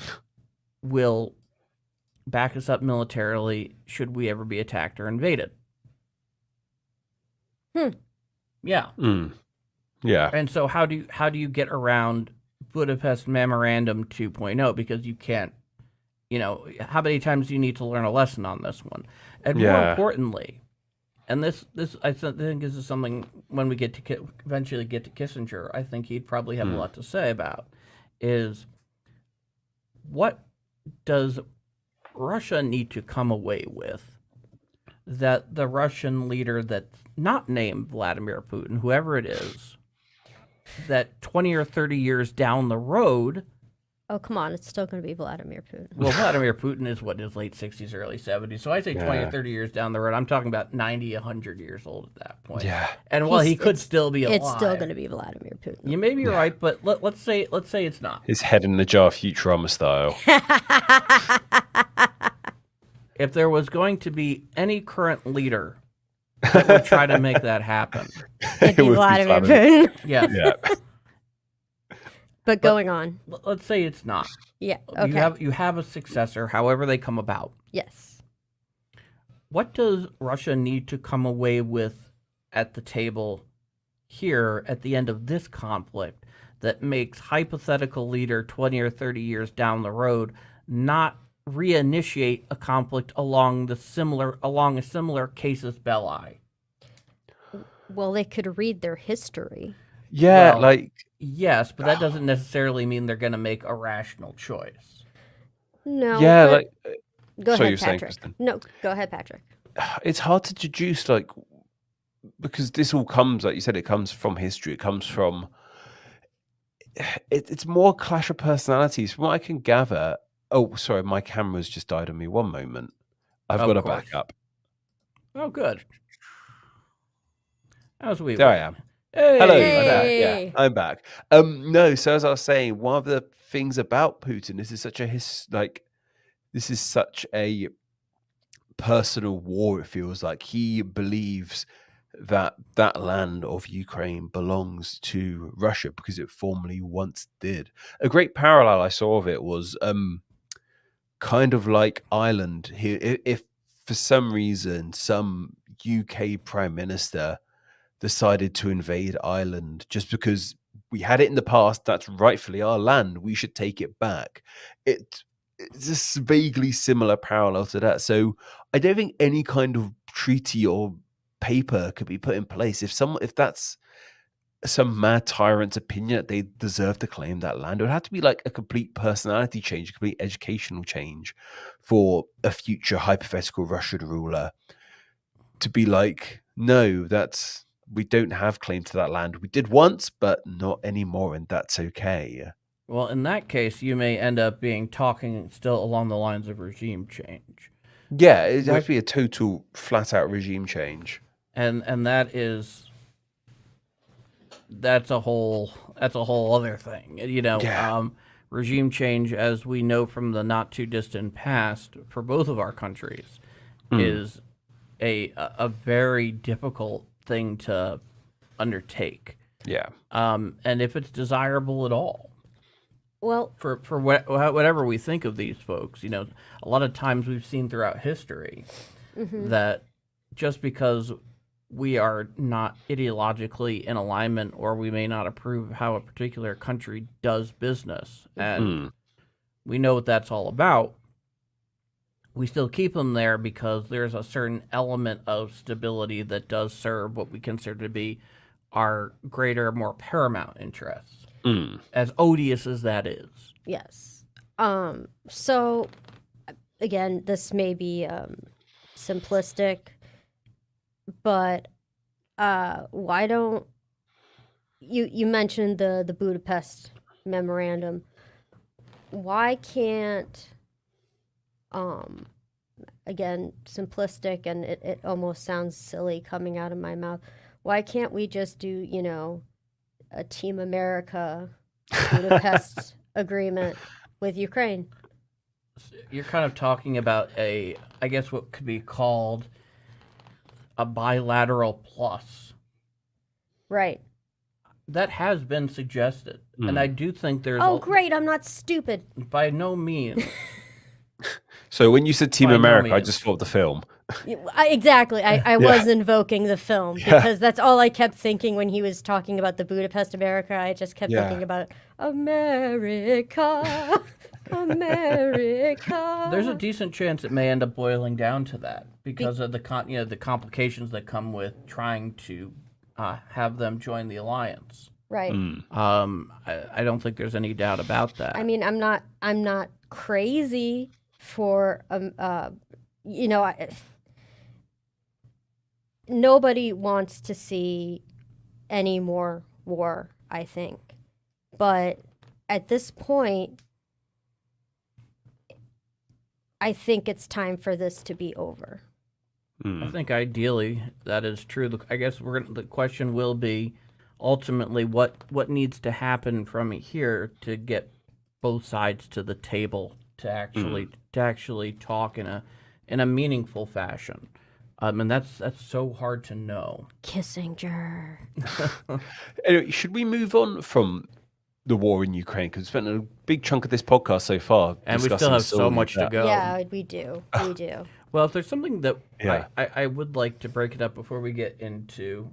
back us up militarily should we ever be attacked or invaded. Yeah. Yeah. And so how do you get around Budapest Memorandum 2.0? Because you can't, how many times do you need to learn a lesson on this one? And more importantly, and this I think this is something when we eventually get to Kissinger, I think he'd probably have a lot to say about, is what does Russia need to come away with that the Russian leader that's not named Vladimir Putin, whoever it is, that 20 or 30 years down the road... Oh, come on. It's still going to be Vladimir Putin. Well, Vladimir Putin is what, his late 60s, early 70s. So I say 20 or 30 years down the road. I'm talking about 90, 100 years old at that point. Yeah. And while he could still be alive... It's still going to be Vladimir Putin. You may be right, but let's say it's not. His head in the jar, Futurama style. If there was going to be any current leader that would try to make that happen... It'd be Vladimir Putin. Yeah. but going on. Let's say it's not. Yeah. Okay. You have a successor, however they come about. Yes. What does Russia need to come away with at the table here at the end of this conflict that makes hypothetical leader 20 or 30 years down the road not reinitiate a conflict along a similar casus belli? Well, they could read their history. Yeah, Well, like yes, but that doesn't necessarily mean they're going to make a rational choice. No. yeah, but like go sorry, ahead, you're saying, Patrick. Kristen. No, go ahead, Patrick. It's hard to deduce, like, because this all comes, like you said, it comes from history. It comes from it's more a clash of personalities. From what I can gather. Oh, sorry, my camera's just died on me. One moment, I've Of got to course. back up. Oh, good. As we There I wait. am. Hey, Hello, I'm I'm back. back. Yeah, Hey. I'm back. No, so as I was saying, one of the things about Putin, this is such a personal war. It feels like he believes that that land of Ukraine belongs to Russia because it formerly once did. A great parallel I saw of it was kind of like Ireland here. If for some reason some UK prime minister decided to invade Ireland just because we had it in the past, that's rightfully our land, we should take it back. It's just vaguely similar parallel to that. So I don't think any kind of treaty or paper could be put in place if that's some mad tyrant's opinion that they deserve to claim that land. It would have to be like a complete personality change, a complete educational change for a future hypothetical Russian ruler to be like, no, we don't have claim to that land. We did once, but not anymore, and that's okay. Well, in that case, you may end up talking still along the lines of regime change. Yeah, it has to be a total flat out regime change. And that's a whole other thing. Yeah. Regime change, as we know from the not too distant past for both of our countries, is a very difficult thing to undertake. Yeah. And if it's desirable at all. Well, For whatever we think of these folks, a lot of times we've seen throughout history that just because we are not ideologically in alignment or we may not approve of how a particular country does business, and we know what that's all about, we still keep them there because there's a certain element of stability that does serve what we consider to be our greater, more paramount interests. As odious as that is. yes. So again, this may be simplistic, but why don't you mentioned the Budapest memorandum? Why can't again, simplistic, and it almost sounds silly coming out of my mouth. Why can't we just do, a Team America Budapest agreement with Ukraine? You're kind of talking about I guess what could be called a bilateral plus. Right. That has been suggested. And I do think there's Oh, great. I'm not stupid. by no means. So when you said Team By no America, I means. just thought of the film. Exactly. I was invoking the film because that's all I kept thinking when he was talking about the Budapest America. I just kept thinking about America, America. There's a decent chance it may end up boiling down to that because of the complications that come with trying to have them join the alliance. Right. I don't think there's any doubt about that. I mean, I'm not crazy for nobody wants to see any more war, I think. But at this point, I think it's time for this to be over. I think ideally that is true. I guess the question will be ultimately what needs to happen from here to get both sides to the table to actually talk in a meaningful fashion. And that's so hard to know. Kissinger. Anyway, should we move on from the war in Ukraine, because we spent a big chunk of this podcast so far And we still discussing have so solely much to that. go. Yeah, we do. We do. Well, if there's something that Yeah. I would like to break it up before we get into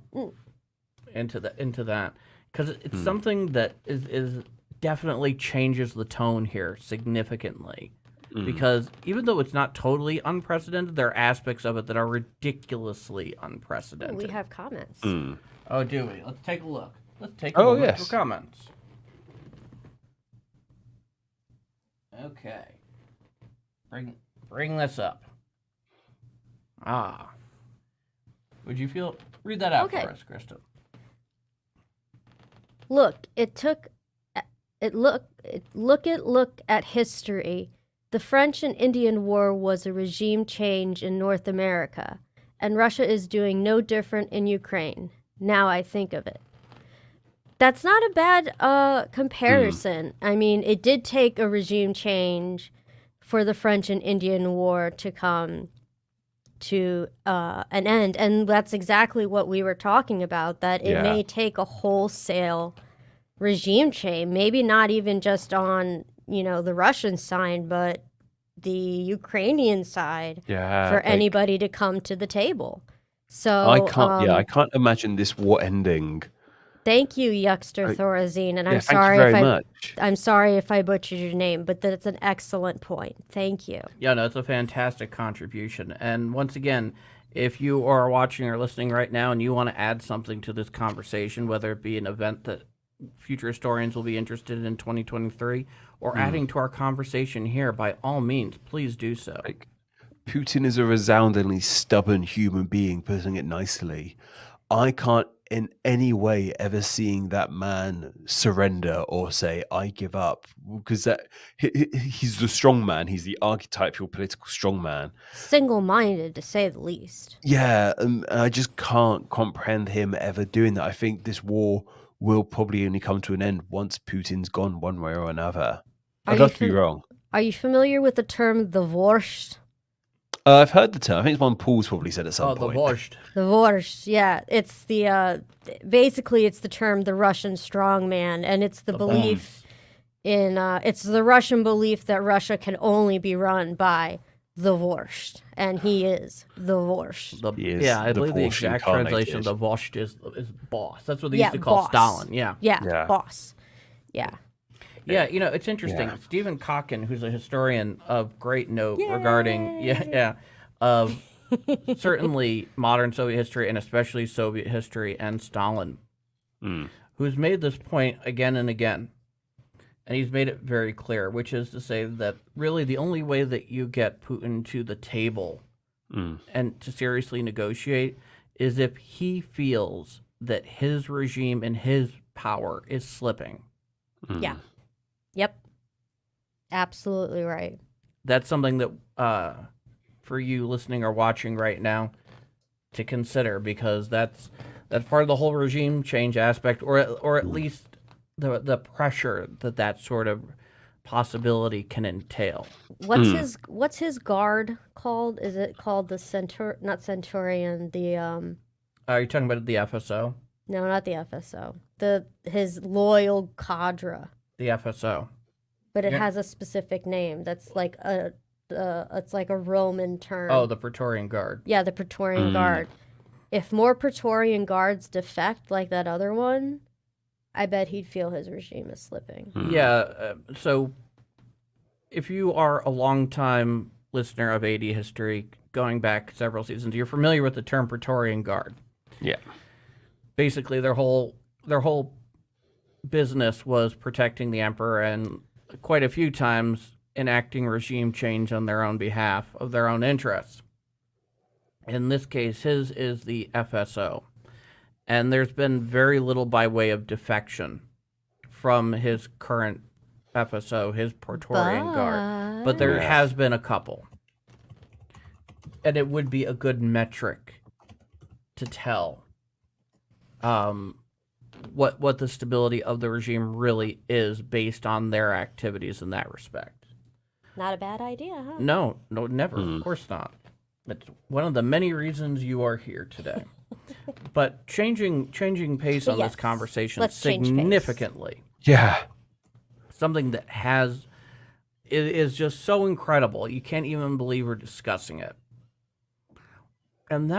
that, because it's something that is definitely changes the tone here significantly. Because even though it's not totally unprecedented, there are aspects of it that are ridiculously unprecedented. We have comments. Oh, do we? Let's take a look. Let's take a Oh, look yes. for comments. Okay. Bring this up. Would you read that out Okay. for us, Krista? Look at history. The French and Indian War was a regime change in North America, and Russia is doing no different in Ukraine. Now I think of it. That's not a bad comparison. I mean, it did take a regime change for the French and Indian War to come to an end, and that's exactly what we were talking about, that it may take a wholesale regime change, maybe not even just on the Russian side, but the Ukrainian side, for anybody to come to the table. So I can't imagine this war ending. Thank you, Yuckster Thorazine, and I'm sorry if I butchered your name, but that's an excellent point. Thank you. Yeah, no, it's a fantastic contribution. And once again, if you are watching or listening right now and you want to add something to this conversation, whether it be an event that future historians will be interested in 2023, or adding to our conversation here, by all means, please do so. Putin is a resoundingly stubborn human being, putting it nicely. I can't in any way ever seeing that man surrender or say, I give up, because he's the strong man. He's the archetypal political strong man. Single-minded, to say the least. Yeah, I just can't comprehend him ever doing that. I think this war will probably only come to an end once Putin's gone one way or another. I'd love to be wrong. Are you familiar with the term the Vorsht? I've heard the term. I think it's one Paul's probably said at some point. The Vorsht. The Vorsht, yeah. It's basically it's the term the Russian strongman, and it's the belief it's the Russian belief that Russia can only be run by the Vorsht, and he is the Vorsht. I believe the exact translation of the Vorsht is boss. That's what they used to call boss. Stalin. Yeah, boss. Yeah. Yeah, it's interesting. Yeah. Stephen Kotkin, who's a historian of great note regarding of certainly modern Soviet history and especially Soviet history and Stalin, who's made this point again and again. And he's made it very clear, which is to say that really the only way that you get Putin to the table and to seriously negotiate is if he feels that his regime and his power is slipping. Yeah. Yep. Absolutely right. That's something that for you listening or watching right now to consider, because that's part of the whole regime change aspect, or at least the pressure that sort of possibility can entail. What's his guard called? Is it called the not Centurion, the Are you talking about the FSO? No, not the FSO. His loyal cadre. The FSO. But it has a specific name. That's like it's like a Roman term. Oh, the Praetorian Guard. Yeah, the Praetorian Guard. If more Praetorian Guards defect like that other one, I bet he'd feel his regime is slipping. Yeah, so if you are a longtime listener of AD history, going back several seasons, you're familiar with the term Praetorian Guard. Yeah. Basically, their whole business was protecting the emperor, and quite a few times enacting regime change on their own behalf of their own interests. In this case, his is the FSO. And there's been very little by way of defection from his current FSO, his Praetorian Guard. But there has been a couple. And it would be a good metric to tell what the stability of the regime really is based on their activities in that respect. Not a bad idea, huh? No, never. Of course not. It's one of the many reasons you are here today. But changing pace on this conversation Let's change pace. significantly. Yeah. something that is just so incredible. You can't even believe we're discussing it. And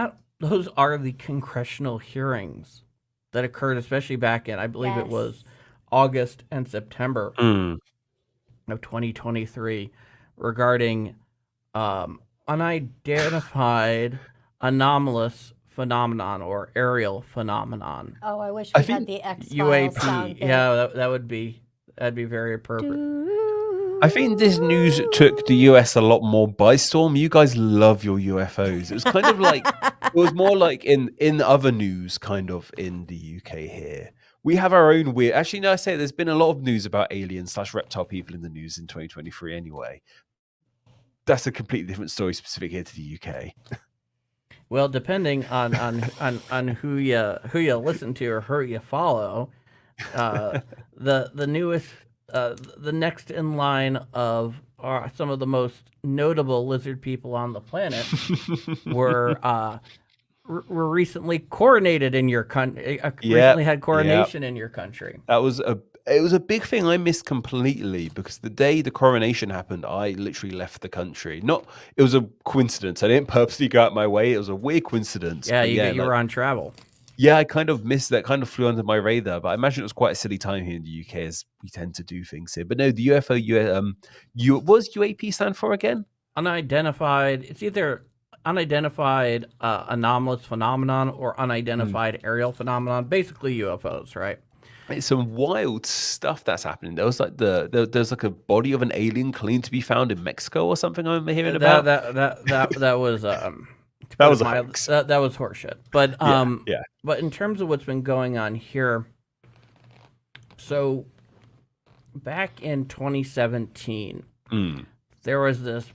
those are the congressional hearings that occurred, especially back in, I believe it was August and September of 2023, regarding unidentified anomalous phenomenon or aerial phenomenon. Oh, I wish we had the X-Files sound UAP. Yeah, that'd be very appropriate. I think this news took the US a lot more by storm. You guys love your UFOs. It was kind of like, it was more like in other news, kind of in the UK here. We have our own weird. Actually, no, I say there's been a lot of news about aliens / reptile people in the news in 2023 anyway. That's a completely different story specific here to the UK. Well, depending on who you listen to or who you follow, the newest, the next in line of some of the most notable lizard people on the planet were recently coronated in your country. Recently had coronation in your country. It was a big thing I missed completely because the day the coronation happened, I literally left the country. It was a coincidence. I didn't purposely go out my way. It was a weird coincidence. Yeah, you were on travel. Yeah, I kind of missed that. Kind of flew under my radar, but I imagine it was quite a silly time here in the UK as we tend to do things here. But no, the UFO, what does UAP stand for again? Unidentified. It's either unidentified anomalous phenomenon or unidentified aerial phenomenon. Basically UFOs, right? It's some wild stuff that's happening. There was like there's like a body of an alien claimed to be found in Mexico or something. I'm hearing about that was that was that was horseshit. But but in terms of what's been going on here, so back in 2017, there was this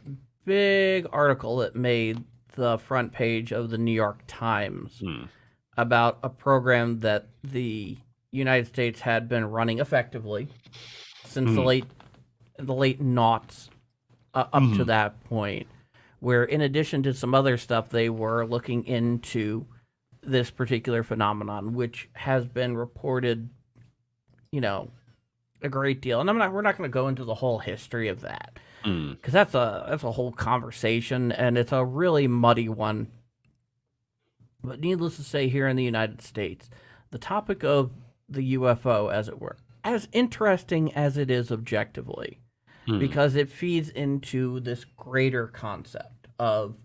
big article that made the front page of the New York Times about a program that the United States had been running effectively since the late noughts up to that point, where in addition to some other stuff, they were looking into this particular phenomenon, which has been reported, a great deal. And we're not going to go into the whole history of that because that's a whole conversation and it's a really muddy one. But needless to say, here in the United States, the topic of the UFO, as it were, as interesting as it is objectively, because it feeds into this greater concept of,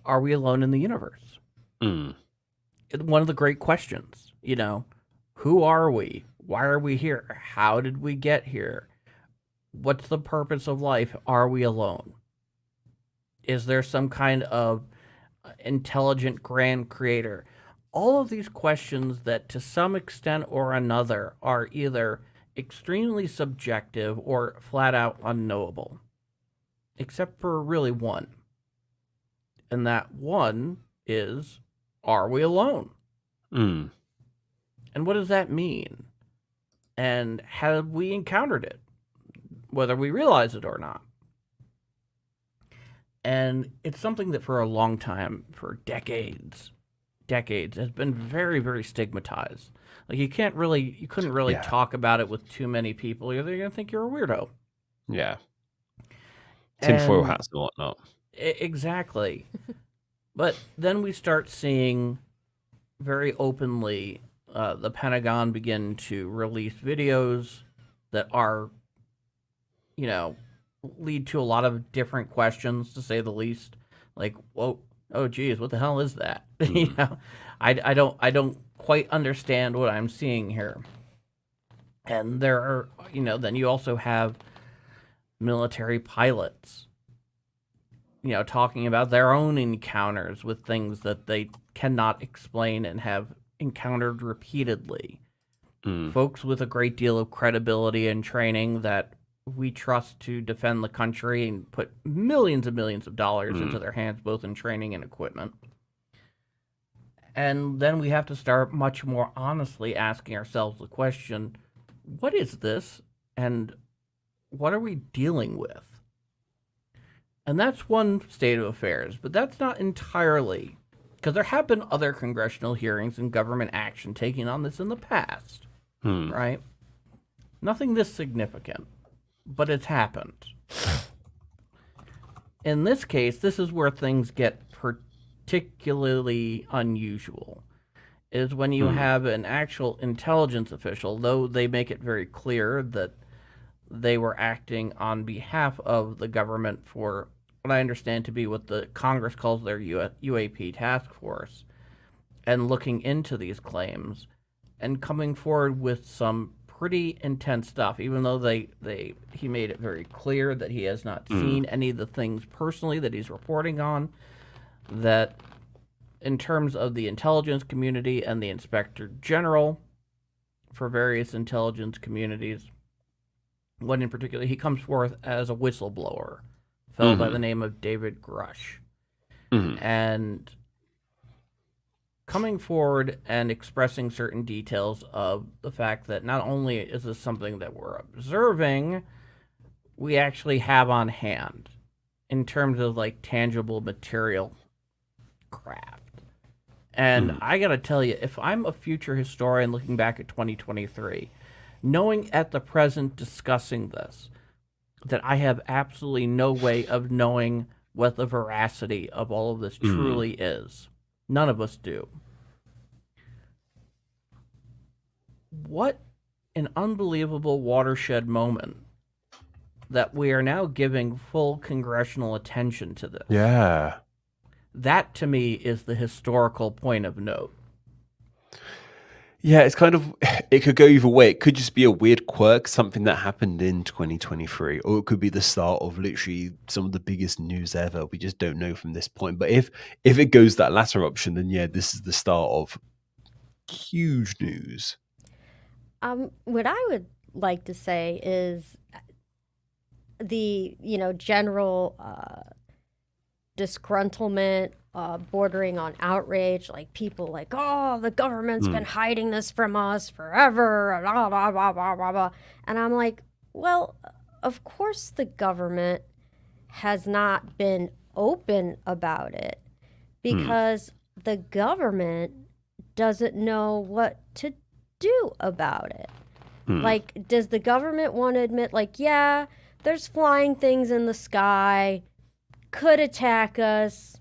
are we alone in the universe? One of the great questions, who are we? Why are we here? How did we get here? What's the purpose of life? Are we alone? Is there some kind of intelligent grand creator? All of these questions that to some extent or another are either extremely subjective or flat out unknowable, except for really one. And that one is, are we alone? And what does that mean? And have we encountered it, whether we realize it or not? And it's something that for a long time, for decades, has been very, very stigmatized. Like you couldn't really talk about it with too many people, or they're gonna think you're a weirdo. Yeah. Tinfoil hats and whatnot. Exactly. But then we start seeing very openly the Pentagon begin to release videos that are, lead to a lot of different questions, to say the least. Like, whoa. Oh geez, what the hell is that? I don't quite understand what I'm seeing here. And there are, then you also have military pilots, talking about their own encounters with things that they cannot explain and have encountered repeatedly. Folks with a great deal of credibility and training that we trust to defend the country and put millions and millions of dollars into their hands, both in training and equipment. And then we have to start much more honestly asking ourselves the question, what is this and what are we dealing with? And that's one state of affairs, but that's not entirely, because there have been other congressional hearings and government action taking on this in the past, right? Nothing this significant, but it's happened. In this case, this is where things get particularly unusual, is when you have an actual intelligence official, though they make it very clear that they were acting on behalf of the government for what I understand to be what the Congress calls their UAP task force, and looking into these claims and coming forward with some pretty intense stuff, even though he made it very clear that he has not seen any of the things personally that he's reporting on, that in terms of the intelligence community and the inspector general for various intelligence communities, one in particular, he comes forth as a whistleblower, fellow by the name of David Grush. And coming forward and expressing certain details of the fact that not only is this something that we're observing, we actually have on hand in terms of like tangible material craft. And I gotta tell you, if I'm a future historian looking back at 2023, knowing at the present discussing this, that I have absolutely no way of knowing what the veracity of all of this truly is. None of us do. What an unbelievable watershed moment that we are now giving full congressional attention to this. Yeah. That, to me, is the historical point of note. Yeah, it's kind of, it could go either way. It could just be a weird quirk, something that happened in 2023, or it could be the start of literally some of the biggest news ever. We just don't know from this point. But if it goes that latter option, then yeah, this is the start of huge news. What I would like to say is the, general disgruntlement, bordering on outrage, like people like, oh, the government's been hiding this from us forever, blah, blah, blah, blah, blah, blah. And I'm like, well, of course the government has not been open about it because the government doesn't know what to do about it. Like, does the government want to admit, like, yeah, there's flying things in the sky, could attack us?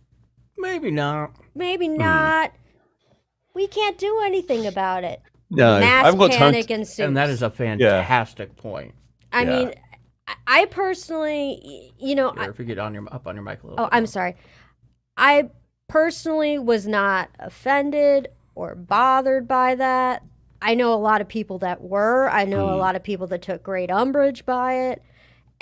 Maybe not. Maybe not. We can't do anything about it. No, Mass I've got time panic ensues. And that is a fantastic point. I mean, I personally, Here, if you get up on your mic a little bit I'm more. sorry. I personally was not offended or bothered by that. I know a lot of people that were. I know a lot of people that took great umbrage by it.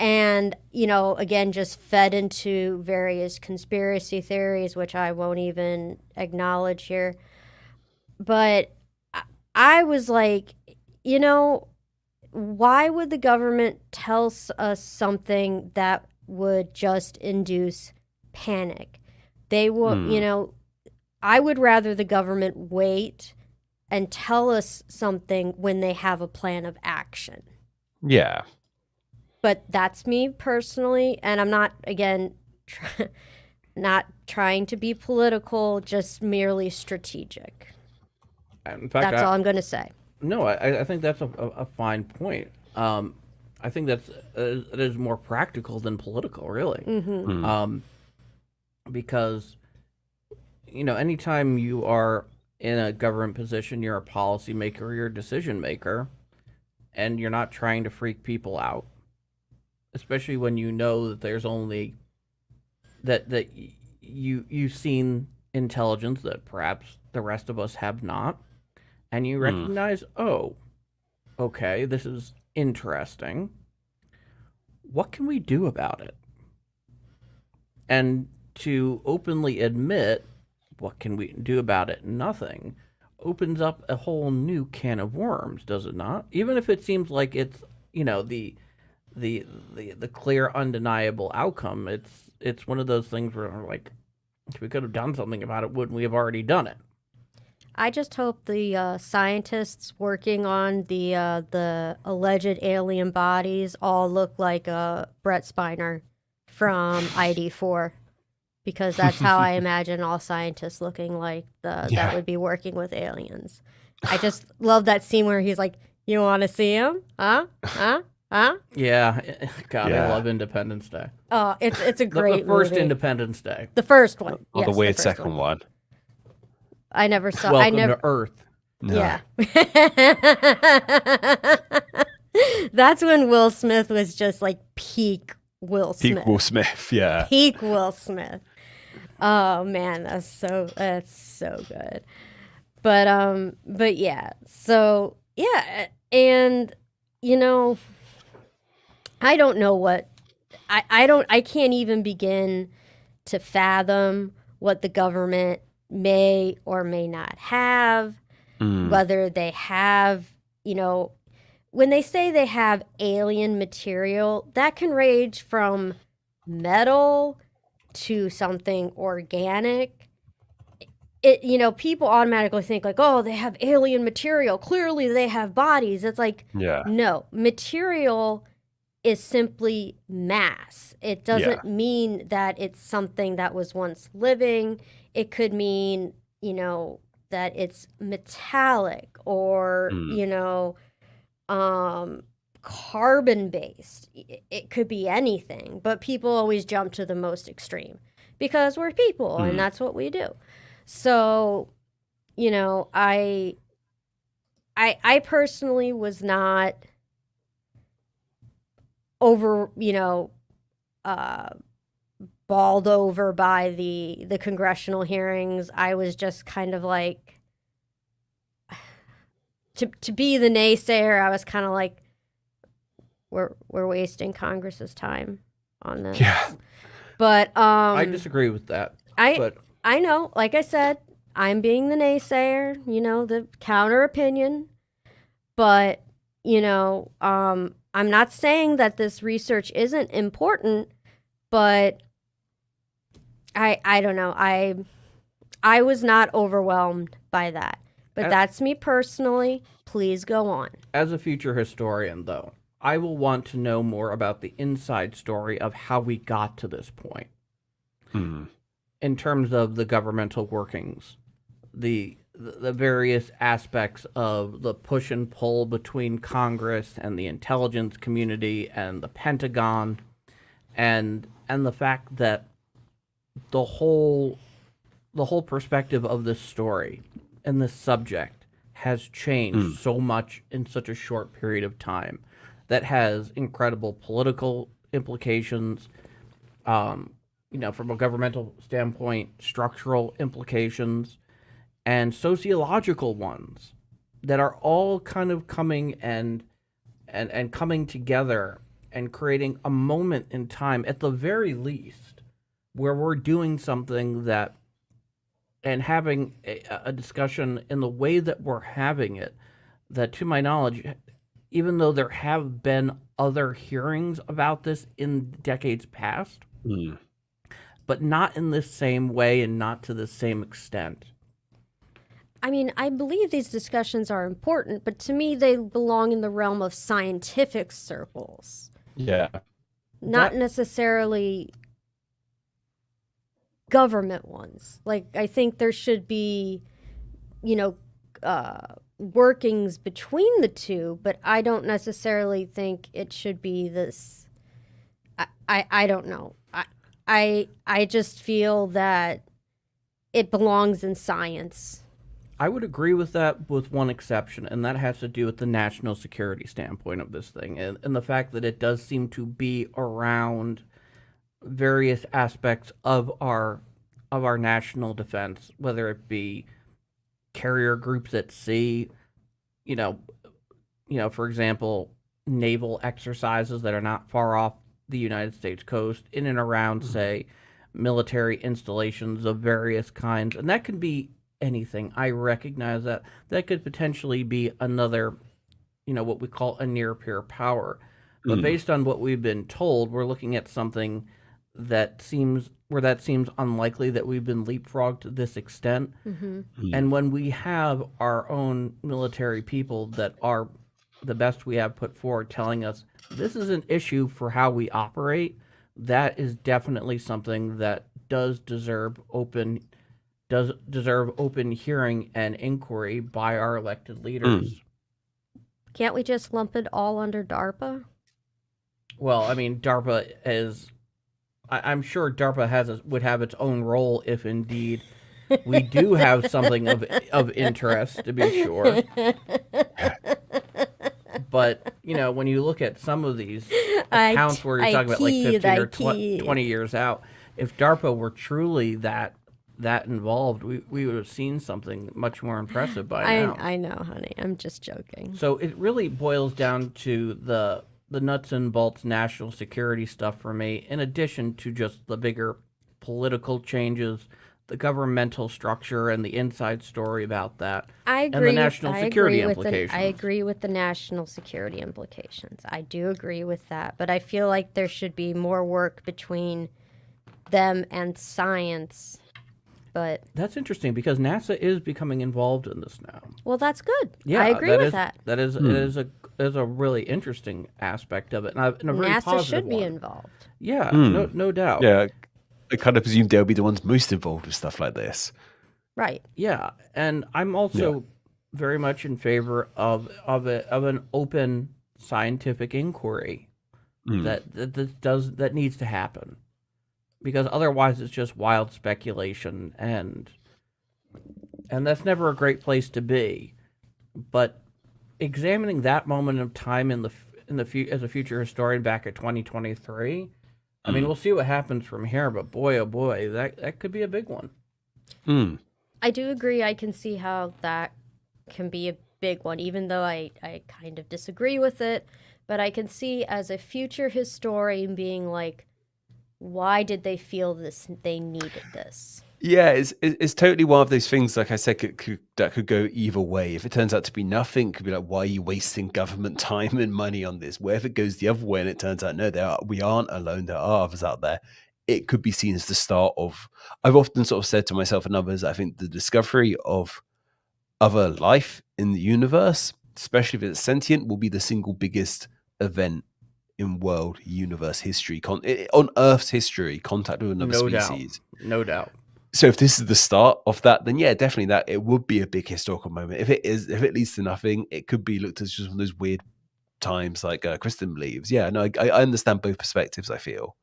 And, again, just fed into various conspiracy theories, which I won't even acknowledge here. But I was like, why would the government tell us something that would just induce panic? They will, I would rather the government wait and tell us something when they have a plan of action. Yeah. But that's me personally, and I'm not, again, not trying to be political, just merely strategic. In fact, That's all I'm going to say. No, I think that's a fine point. I think it is more practical than political, really. Because, anytime you are in a government position, you're a policymaker, you're a decision maker, and you're not trying to freak people out. Especially when you know that there's only that you've seen intelligence that perhaps the rest of us have not, and you recognize, oh, okay, this is interesting. What can we do about it? And to openly admit what can we do about it, nothing, opens up a whole new can of worms, does it not? Even if it seems like it's the clear, undeniable outcome, it's one of those things where we're like, if we could have done something about it, wouldn't we have already done it? I just hope the scientists working on the alleged alien bodies all look like Brett Spiner from ID4, because that's how I imagine all scientists looking like that would be working with aliens. I just love that scene where he's like, You want to see him? Huh? Huh? Huh? Yeah. God, I Yeah. love Independence Day. Oh, it's a The great first movie. Independence Day. The first one. Or Yes, the weird first second one. I never saw. I Welcome never. to Earth. No. Yeah. That's when Will Smith was just like peak Will Smith. Peak Will Smith, yeah. Peak Will Smith. Oh man, that's so good. But yeah. So yeah, and you know, I don't know what I can't even begin to fathom what the government may or may not have, whether they have, when they say they have alien material, that can range from metal to something organic. People automatically think like, oh, they have alien material. Clearly they have bodies. It's like, Yeah. no, material is simply mass. It doesn't mean that it's something that was once living. It could mean, that it's metallic or, carbon based. It could be anything, but people always jump to the most extreme because we're people and that's what we do. So, I personally was not over, balled over by the congressional hearings. I was just kind of like, to be the naysayer, I was kind of like, we're wasting Congress's time on this. Yeah. But I disagree with that. I know, like I said, I'm being the naysayer, the counter opinion. But, I'm not saying that this research isn't important, but I don't know. I was not overwhelmed by that. But that's me personally. Please go on. As a future historian, though, I will want to know more about the inside story of how we got to this point. In terms of the governmental workings, the various aspects of the push and pull between Congress and the intelligence community and the Pentagon, and the fact that the whole perspective of this story and this subject has changed so much in such a short period of time that has incredible political implications, from a governmental standpoint, structural implications, and sociological ones that are all kind of coming and coming together and creating a moment in time, at the very least, where we're doing something that, and having a discussion in the way that we're having it, that to my knowledge, even though there have been other hearings about this in decades past, but not in the same way and not to the same extent. I mean, I believe these discussions are important, but to me, they belong in the realm of scientific circles. Yeah. Not necessarily government ones. Like, I think there should be, workings between the two, but I don't necessarily think it should be this. I don't know. I just feel that it belongs in science. I would agree with that, with one exception, and that has to do with the national security standpoint of this thing, and the fact that it does seem to be around various aspects of our national defense, whether it be carrier groups at sea, for example, naval exercises that are not far off the United States coast, in and around, say, military installations of various kinds, and that could be anything. I recognize that could potentially be another, what we call a near peer power. But based on what we've been told, we're looking at something that seems unlikely, that we've been leapfrogged to this extent. And when we have our own military people that are the best we have put forward, telling us this is an issue for how we operate, that is definitely something that does deserve open hearing and inquiry by our elected leaders. Can't we just lump it all under DARPA? Well, I mean, DARPA is. I'm sure DARPA would have its own role if indeed we do have something of interest, to be sure. But, when you look at some of these accounts where you're talking about like 15 or 20 years out, if DARPA were truly that involved, we would have seen something much more impressive by now. I know, honey. I'm just joking. So it really boils down to the nuts and bolts national security stuff for me, in addition to just the bigger political changes, the governmental structure, and the inside story about that. I agree. And the national security implications. I agree with the national security implications. I do agree with that. But I feel like there should be more work between them and science. But that's interesting because NASA is becoming involved in this now. Well, that's good. Yeah, I agree with that. That is a really interesting aspect of it, and a very NASA positive should be one. involved. Yeah, no doubt. Yeah, I kind of presume they'll be the ones most involved with stuff like this. Right. Yeah, and I'm also very much in favor of an open scientific inquiry that needs to happen, because otherwise it's just wild speculation, and that's never a great place to be. But examining that moment of time as a future historian back at 2023, I mean, we'll see what happens from here. But boy, oh boy, that could be a big one. I do agree. I can see how that can be a big one, even though I kind of disagree with it. But I can see as a future historian being like, why did they feel they needed this? Yeah, it's totally one of those things, like I said, that could go either way. If it turns out to be nothing, it could be like, why are you wasting government time and money on this? Where if it goes the other way and it turns out, no, we aren't alone, there are others out there, it could be seen as the start of, I've often sort of said to myself and others, I think the discovery of other life in the universe, especially if it's sentient, will be the single biggest event in world universe history, on Earth's history, contact with another species. No doubt. So if this is the start of that, then yeah, definitely that it would be a big historical moment. If it leads to nothing, it could be looked at as just one of those weird times like Kristen believes. Yeah, no, I understand both perspectives, I feel.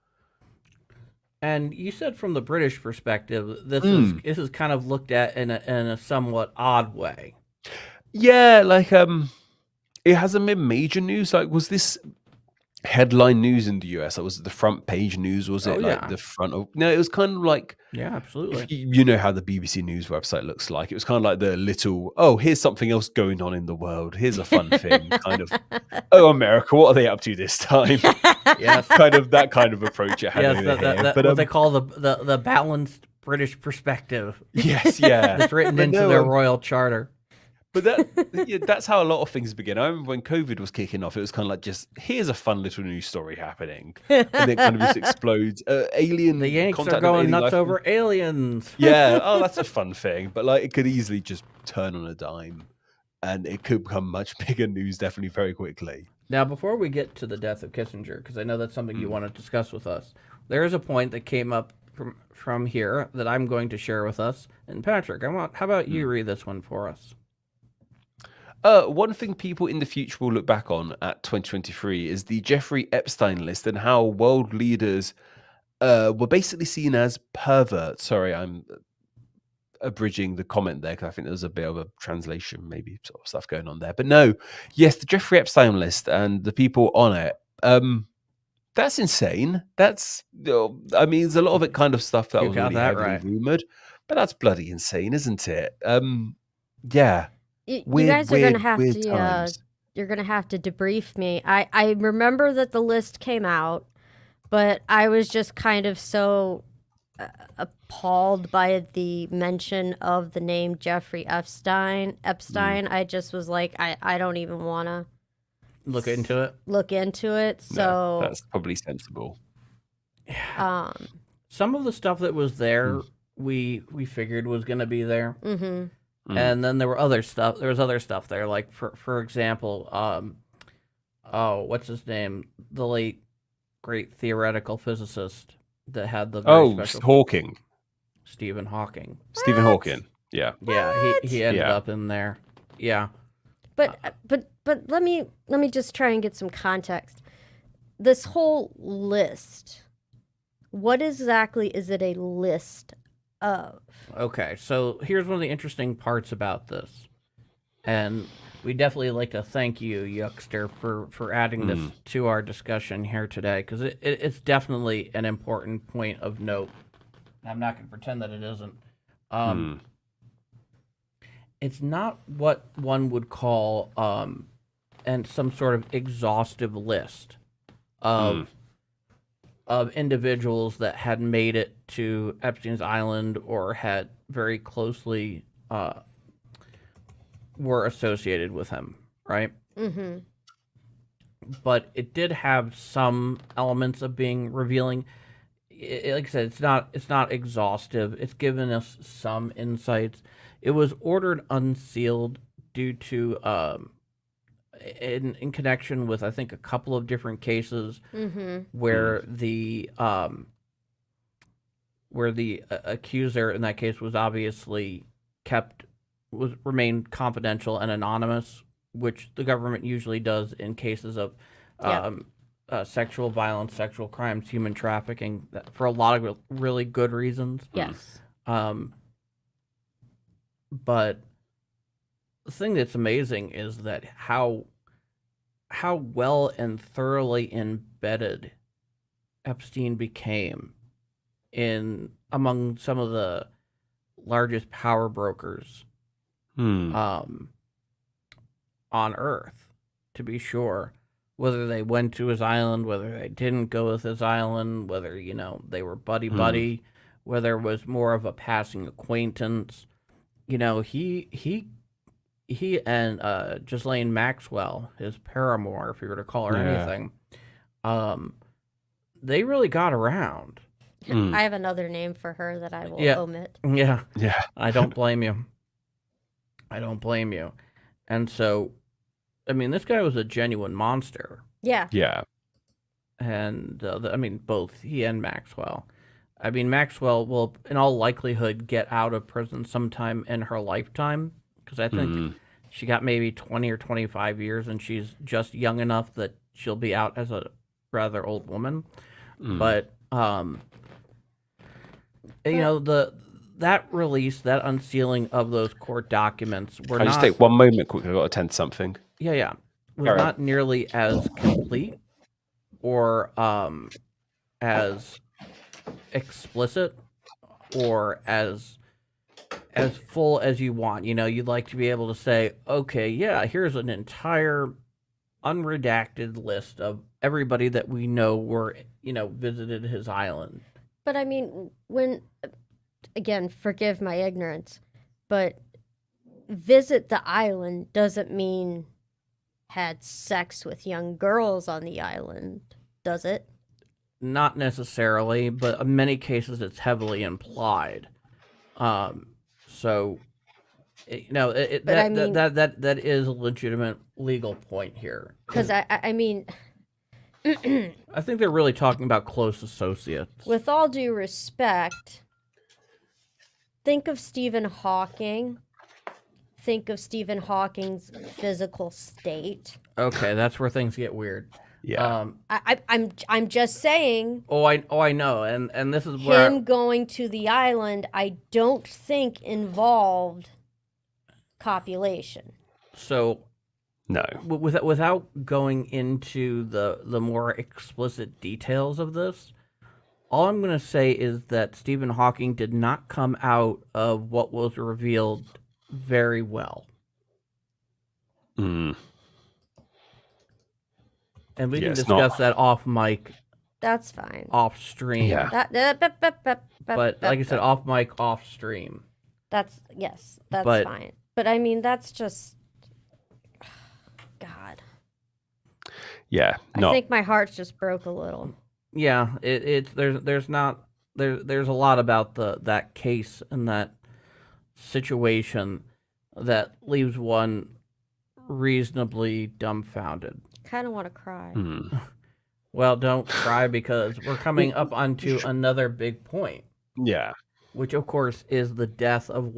And you said from the British perspective, this is kind of looked at in a somewhat odd way. Yeah, like it hasn't been major news. Like, was this headline news in the US? That was the front page news, was it? Like the front of no, it was kind of like, yeah, absolutely. You know how the BBC News website looks like. It was kind of like the little, here's something else going on in the world. Here's a fun thing, kind of. Oh, America, what are they up to this time? Yes, kind of that kind of approach. It had yes, what they call the balanced British perspective. Yes, yeah, it's written into their royal charter. But that's how a lot of things begin. I remember when COVID was kicking off, it was kind of like, just here's a fun little news story happening, and then kind of just explodes. Alien. The Yanks are going nuts over aliens. Yeah, that's a fun thing. But like, it could easily just turn on a dime, and it could become much bigger news, definitely very quickly. Now, before we get to the death of Kissinger, because I know that's something you want to discuss with us, there is a point that came up from here that I'm going to share with us. And Patrick, how about you read this one for us? One thing people in the future will look back on at 2023 is the Jeffrey Epstein list and how world leaders were basically seen as perverts. Sorry, I'm abridging the comment there because I think there's a bit of a translation, maybe sort of stuff going on there. But no, yes, the Jeffrey Epstein list and the people on it. That's insane. That's, I mean, there's a lot of it kind of stuff that was already heavily rumored, but that's bloody insane, isn't it? Yeah. You guys are gonna have to. You're gonna have to debrief me. I remember that the list came out, but I was just kind of so appalled by the mention of the name Jeffrey Epstein. I just was like, I don't even want to look into it. So no, that's probably sensible. Some of the stuff that was there, we figured was going to be there. Mm-hmm. And then there were other stuff. There was other stuff there, like for example, what's his name? The late great theoretical physicist that had the very special Hawking. Stephen Hawking. Stephen Hawking. Yeah. Yeah, he ended up in there. Yeah. But let me just try and get some context. This whole list, what exactly is it a list of? Okay, so here's one of the interesting parts about this, and we definitely like to thank you, Yuckster, for adding this to our discussion here today, because it's definitely an important point of note. I'm not going to pretend that it isn't. It's not what one would call and some sort of exhaustive list of individuals that had made it to Epstein's Island or had very closely were associated with him, right? Mm-hmm. But it did have some elements of being revealing. Like I said, it's not exhaustive. It's given us some insights. It was ordered unsealed due to in connection with, I think, a couple of different cases where the accuser in that case was obviously remained confidential and anonymous, which the government usually does in cases of sexual violence, sexual crimes, human trafficking, for a lot of really good reasons. Yes. But the thing that's amazing is that how well and thoroughly embedded Epstein became among some of the largest power brokers on Earth, to be sure. Whether they went to his island, whether they didn't go with his island, whether they were buddy, whether it was more of a passing acquaintance. He and Ghislaine Maxwell, his paramour, if you were to call her anything, they really got around. I have another name for her that I will omit. Yeah. Yeah. I don't blame you. And so, I mean, this guy was a genuine monster. Yeah. Yeah. And, both he and Maxwell. I mean, Maxwell will, in all likelihood, get out of prison sometime in her lifetime, because I think she got maybe 20 or 25 years, and she's just young enough that she'll be out as a rather old woman. But, that release, that unsealing of those court documents were Can I not... just take one moment quickly? I've got to attend to something. Yeah. Was not nearly as complete or as explicit or as full as you want. You'd like to be able to say, okay, yeah, here's an entire unredacted list of everybody that we know visited his island. But I mean, again, forgive my ignorance, but visit the island doesn't mean had sex with young girls on the island, does it? Not necessarily, but in many cases it's heavily implied. So, that is a legitimate legal point here. Because I mean, I think they're really talking about close associates. With all due respect, think of Stephen Hawking. Think of Stephen Hawking's physical state. Okay, that's where things get weird. Yeah. I'm just saying. Oh, I know, and this is where him going to the island, I don't think involved copulation. So, no. Without going into the more explicit details of this, all I'm going to say is that Stephen Hawking did not come out of what was revealed very well. And we can discuss that off mic. That's fine. Off stream. Yeah. But like I said, off mic, off stream. That's fine. But I mean, that's just God. Yeah. I think my heart's just broke a little. Yeah, there's a lot about that case and that situation that leaves one reasonably dumbfounded. Kind of want to cry. Well, don't cry, because we're coming up onto another big point. Yeah. Which of course is the death of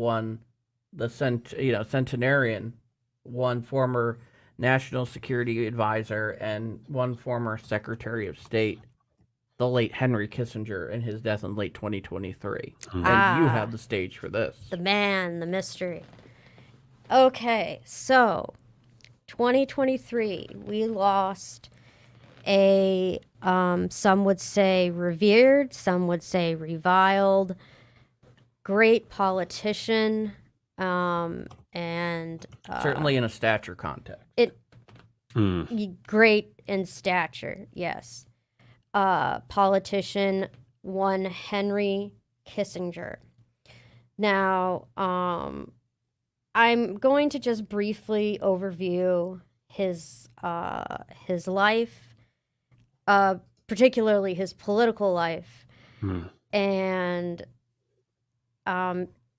the centenarian one former national security advisor, and one former Secretary of State, the late Henry Kissinger, and his death in late 2023. And you have the stage for this. The man, the mystery. Okay, so 2023, we lost a, some would say revered, some would say reviled, great politician, and Certainly in a stature context. Great in stature, yes. Politician, one Henry Kissinger. Now, I'm going to just briefly overview his life, particularly his political life, and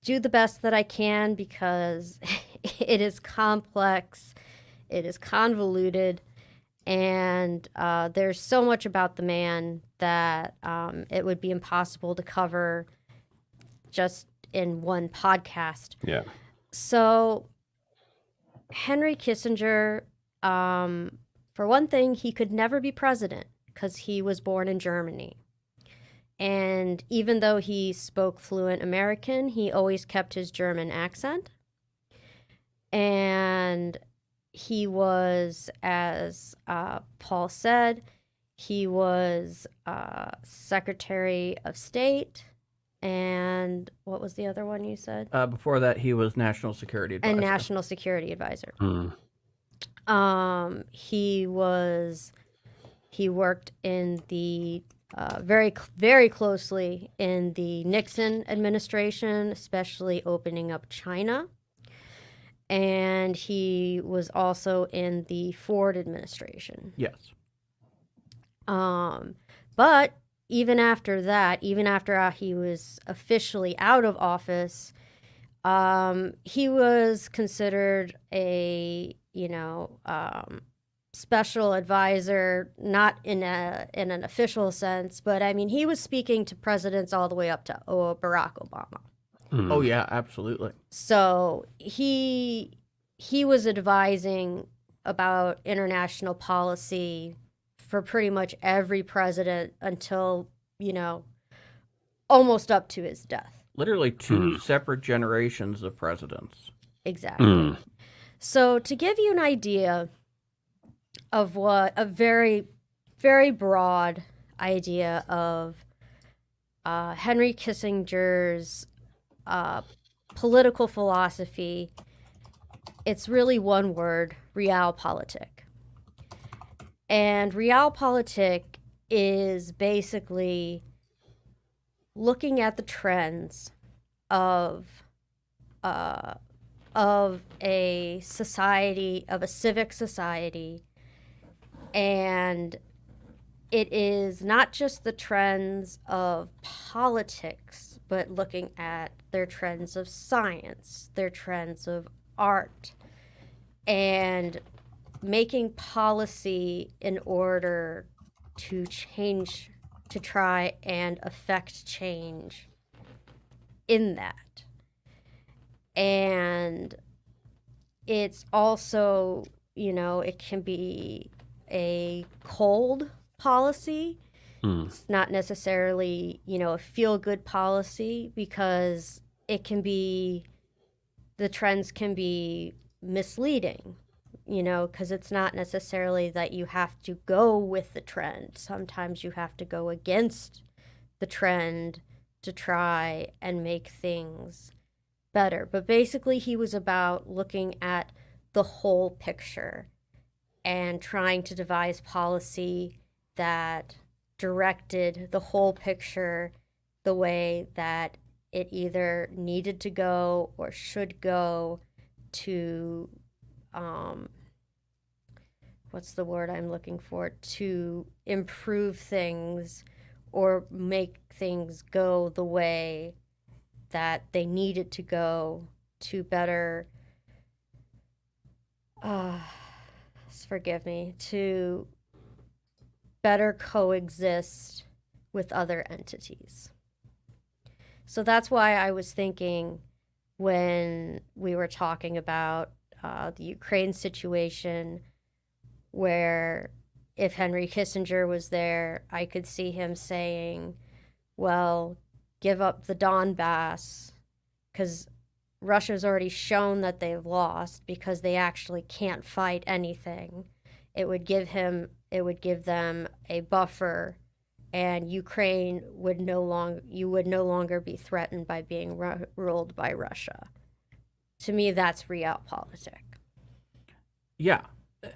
do the best that I can because it is complex, it is convoluted, and there's so much about the man that it would be impossible to cover just in one podcast. Yeah. So, Henry Kissinger, for one thing, he could never be president because he was born in Germany. And even though he spoke fluent American, he always kept his German accent. And he was, as Paul said, he was Secretary of State. And what was the other one you said? Before that, he was National Security Advisor. And National Security Advisor. He worked in the very closely in the Nixon administration, especially opening up China. And he was also in the Ford administration. Yes. But even after that, even after he was officially out of office, he was considered a, special advisor, not in an official sense, but I mean, he was speaking to presidents all the way up to Barack Obama. Oh yeah, absolutely. So he was advising about international policy for pretty much every president until, almost up to his death. Literally two separate generations of presidents. Exactly. So to give you an idea of what a very, very broad idea of Henry Kissinger's political philosophy, it's really one word: realpolitik. And realpolitik is basically looking at the trends of a society, of a civic society, and it is not just the trends of politics, but looking at their trends of science, their trends of art, and making policy in order to change, to try and affect change in that. And it's also, it can be a cold policy. It's not necessarily, a feel-good policy, because it can be, the trends can be misleading, because it's not necessarily that you have to go with the trend. Sometimes you have to go against the trend to try and make things better. But basically, he was about looking at the whole picture and trying to devise policy that directed the whole picture the way that it either needed to go or should go to, what's the word I'm looking for, to improve things or make things go the way that they needed to go to better, forgive me, to better coexist with other entities. So that's why I was thinking, when we were talking about the Ukraine situation, where if Henry Kissinger was there, I could see him saying, well, give up the Donbass, because Russia's already shown that they've lost because they actually can't fight anything. It would give them a buffer, and Ukraine would no longer be threatened by being ruled by Russia. To me, that's realpolitik. Yeah,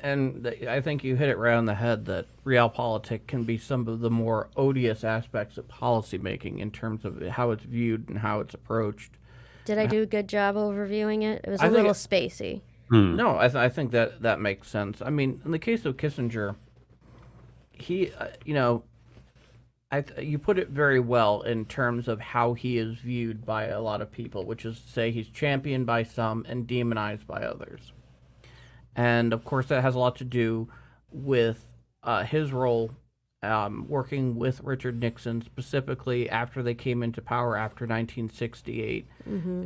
and I think you hit it right on the head that realpolitik can be some of the more odious aspects of policymaking in terms of how it's viewed and how it's approached. Did I do a good job overviewing it? It was I a think little it- spacey. No, I think that makes sense. I mean, in the case of Kissinger, he, you put it very well in terms of how he is viewed by a lot of people, which is to say he's championed by some and demonized by others. And of course, that has a lot to do with his role working with Richard Nixon, specifically after they came into power after 1968,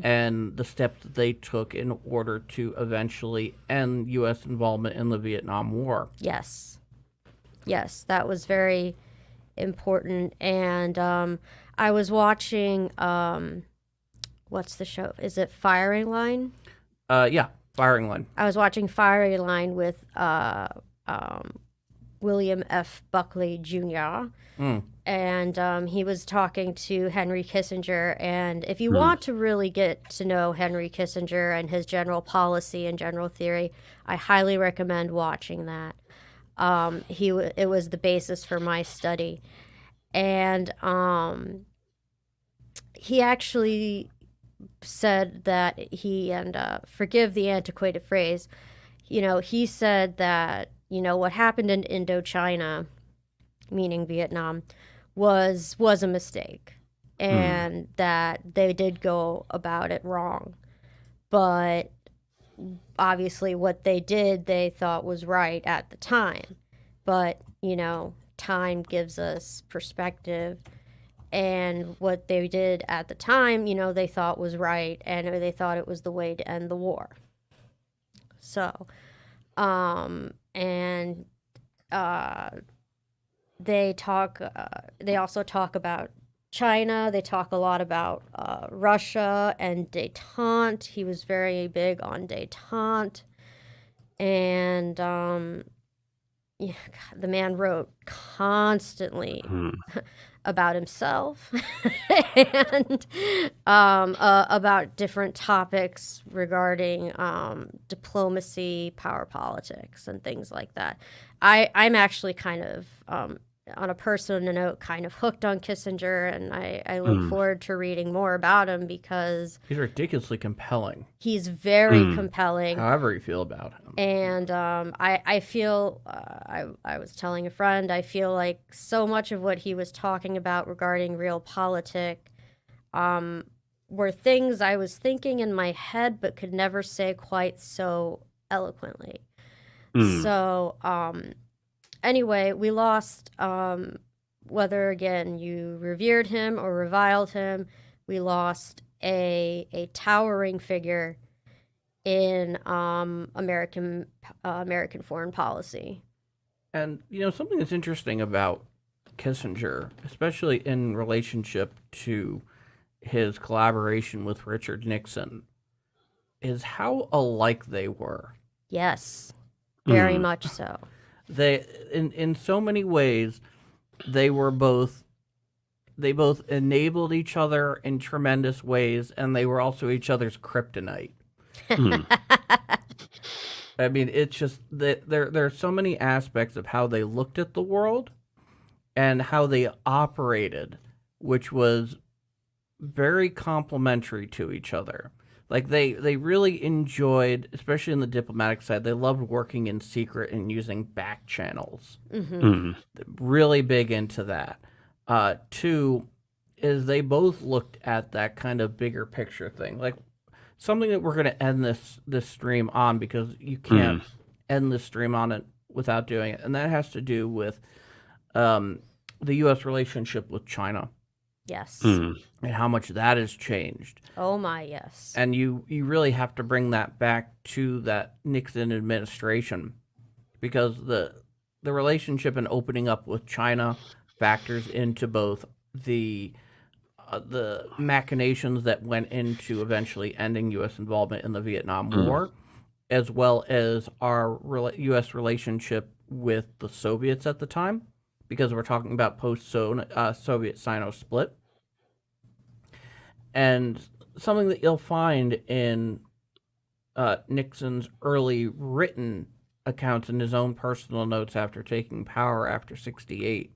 and the steps that they took in order to eventually end U.S. involvement in the Vietnam War. Yes, that was very important. And I was watching, what's the show? Is it Firing Line? Yeah, Firing Line. I was watching Firing Line with William F. Buckley Jr. And he was talking to Henry Kissinger. And if you want to really get to know Henry Kissinger and his general policy and general theory, I highly recommend watching that. It was the basis for my study. And he actually said that forgive the antiquated phrase, he said that, what happened in Indochina, meaning Vietnam, was a mistake, and that they did go about it wrong. But obviously what they did, they thought was right at the time. But, time gives us perspective. And what they did at the time, they thought was right, and they thought it was the way to end the war. So, they also talk about China. They talk a lot about Russia and détente. He was very big on détente. And yeah, God, the man wrote constantly about himself and about different topics regarding diplomacy, power politics, and things like that. I'm actually kind of, on a personal note, kind of hooked on Kissinger, and I look forward to reading more about him because He's ridiculously compelling, he's very compelling. however you feel about him. And I feel, I was telling a friend, I feel like so much of what he was talking about regarding realpolitik were things I was thinking in my head but could never say quite so eloquently. So anyway, we lost, whether, again, you revered him or reviled him, we lost a towering figure in American foreign policy. And, something that's interesting about Kissinger, especially in relationship to his collaboration with Richard Nixon, is how alike they were. Yes, very much so. They, in so many ways, they both enabled each other in tremendous ways, and they were also each other's kryptonite. I mean, it's just that there are so many aspects of how they looked at the world and how they operated, which was very complementary to each other. Like they really enjoyed, especially in the diplomatic side, they loved working in secret and using back channels. Really big into that. Two is they both looked at that kind of bigger picture thing. Like something that we're going to end this stream on, because you can't end this stream on it without doing it. And that has to do with the U.S. relationship with China. Yes. Mm. and how much that has changed. Oh my, yes. And you really have to bring that back to that Nixon administration, because the relationship and opening up with China factors into both the machinations that went into eventually ending U.S. involvement in the Vietnam War, as well as our U.S. relationship with the Soviets at the time, because we're talking about post-Soviet Sino split. And something that you'll find in Nixon's early written accounts and his own personal notes after taking power after 1968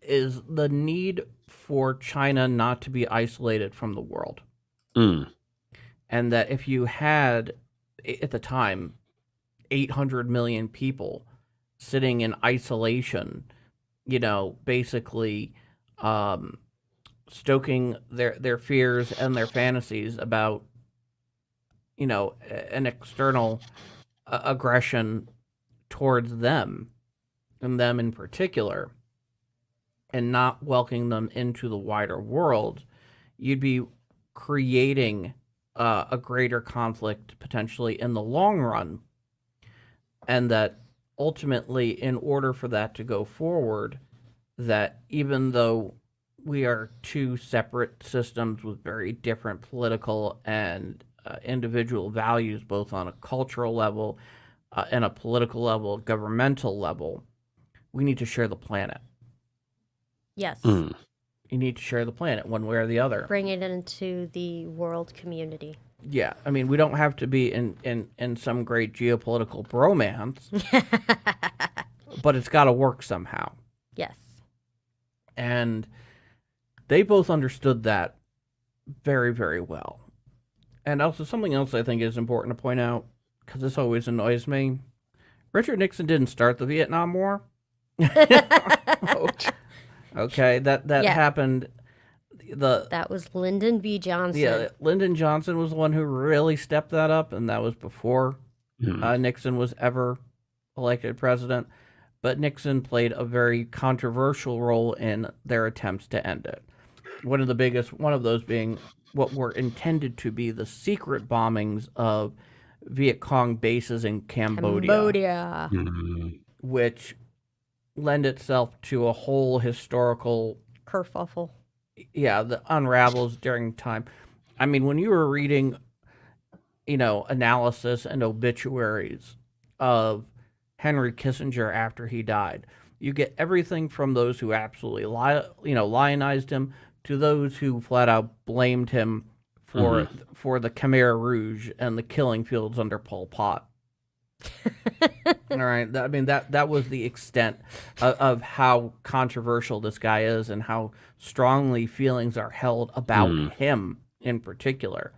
is the need for China not to be isolated from the world. Mm. And that if you had, at the time, 800 million people sitting in isolation, basically stoking their fears and their fantasies about, an external aggression towards them, and them in particular, and not welcoming them into the wider world, you'd be creating a greater conflict potentially in the long run. And that ultimately, in order for that to go forward, that even though we are two separate systems with very different political and individual values, both on a cultural level and a political level, governmental level, we need to share the planet. Yes. Mm. You need to share the planet one way or the other. Bring it into the world community. Yeah, I mean, we don't have to be in some great geopolitical bromance, but it's got to work somehow. Yes. And they both understood that very, very well. And also, something else I think is important to point out, because this always annoys me, Richard Nixon didn't start the Vietnam War. Okay, that Yeah. happened. That was Lyndon B. Johnson. Yeah, Lyndon Johnson was the one who really stepped that up, and that was before Nixon was ever elected president. But Nixon played a very controversial role in their attempts to end it. One of those being what were intended to be the secret bombings of Viet Cong bases in Cambodia. Which lend itself to a whole historical kerfuffle. Yeah, the unravels during time. I mean, when you were reading, analysis and obituaries of Henry Kissinger after he died, you get everything from those who absolutely lionized him to those who flat out blamed him for the Khmer Rouge and the killing fields under Pol Pot. All right. That was the extent of how controversial this guy is and how strongly feelings are held about him in particular.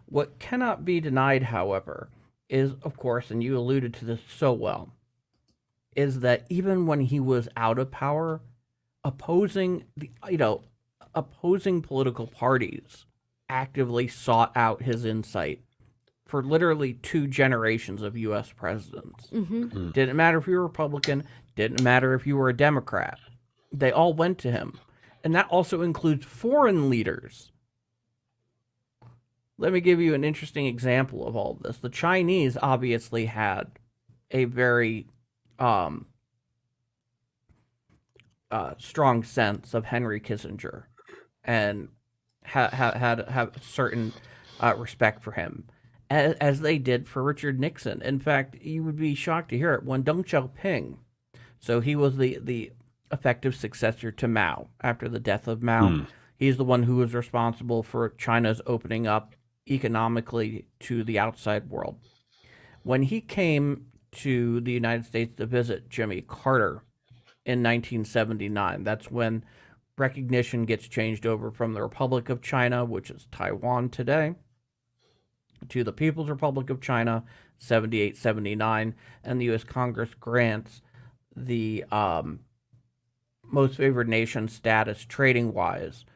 What cannot be denied, however, is, of course, and you alluded to this so well, is that even when he was out of power, opposing political parties actively sought out his insight for literally 2 generations of U.S. presidents. Didn't matter if you were Republican, didn't matter if you were a Democrat. They all went to him. And that also includes foreign leaders. Let me give you an interesting example of all of this. The Chinese obviously had a very strong sense of Henry Kissinger and had certain respect for him, as they did for Richard Nixon. In fact, you would be shocked to hear it, when Deng Xiaoping, so he was the effective successor to Mao after the death of Mao. He's the one who was responsible for China's opening up economically to the outside world. When he came to the United States to visit Jimmy Carter in 1979, that's when recognition gets changed over from the Republic of China, which is Taiwan today, to the People's Republic of China, 78-79, and the U.S. Congress grants the most favored nation status trading-wise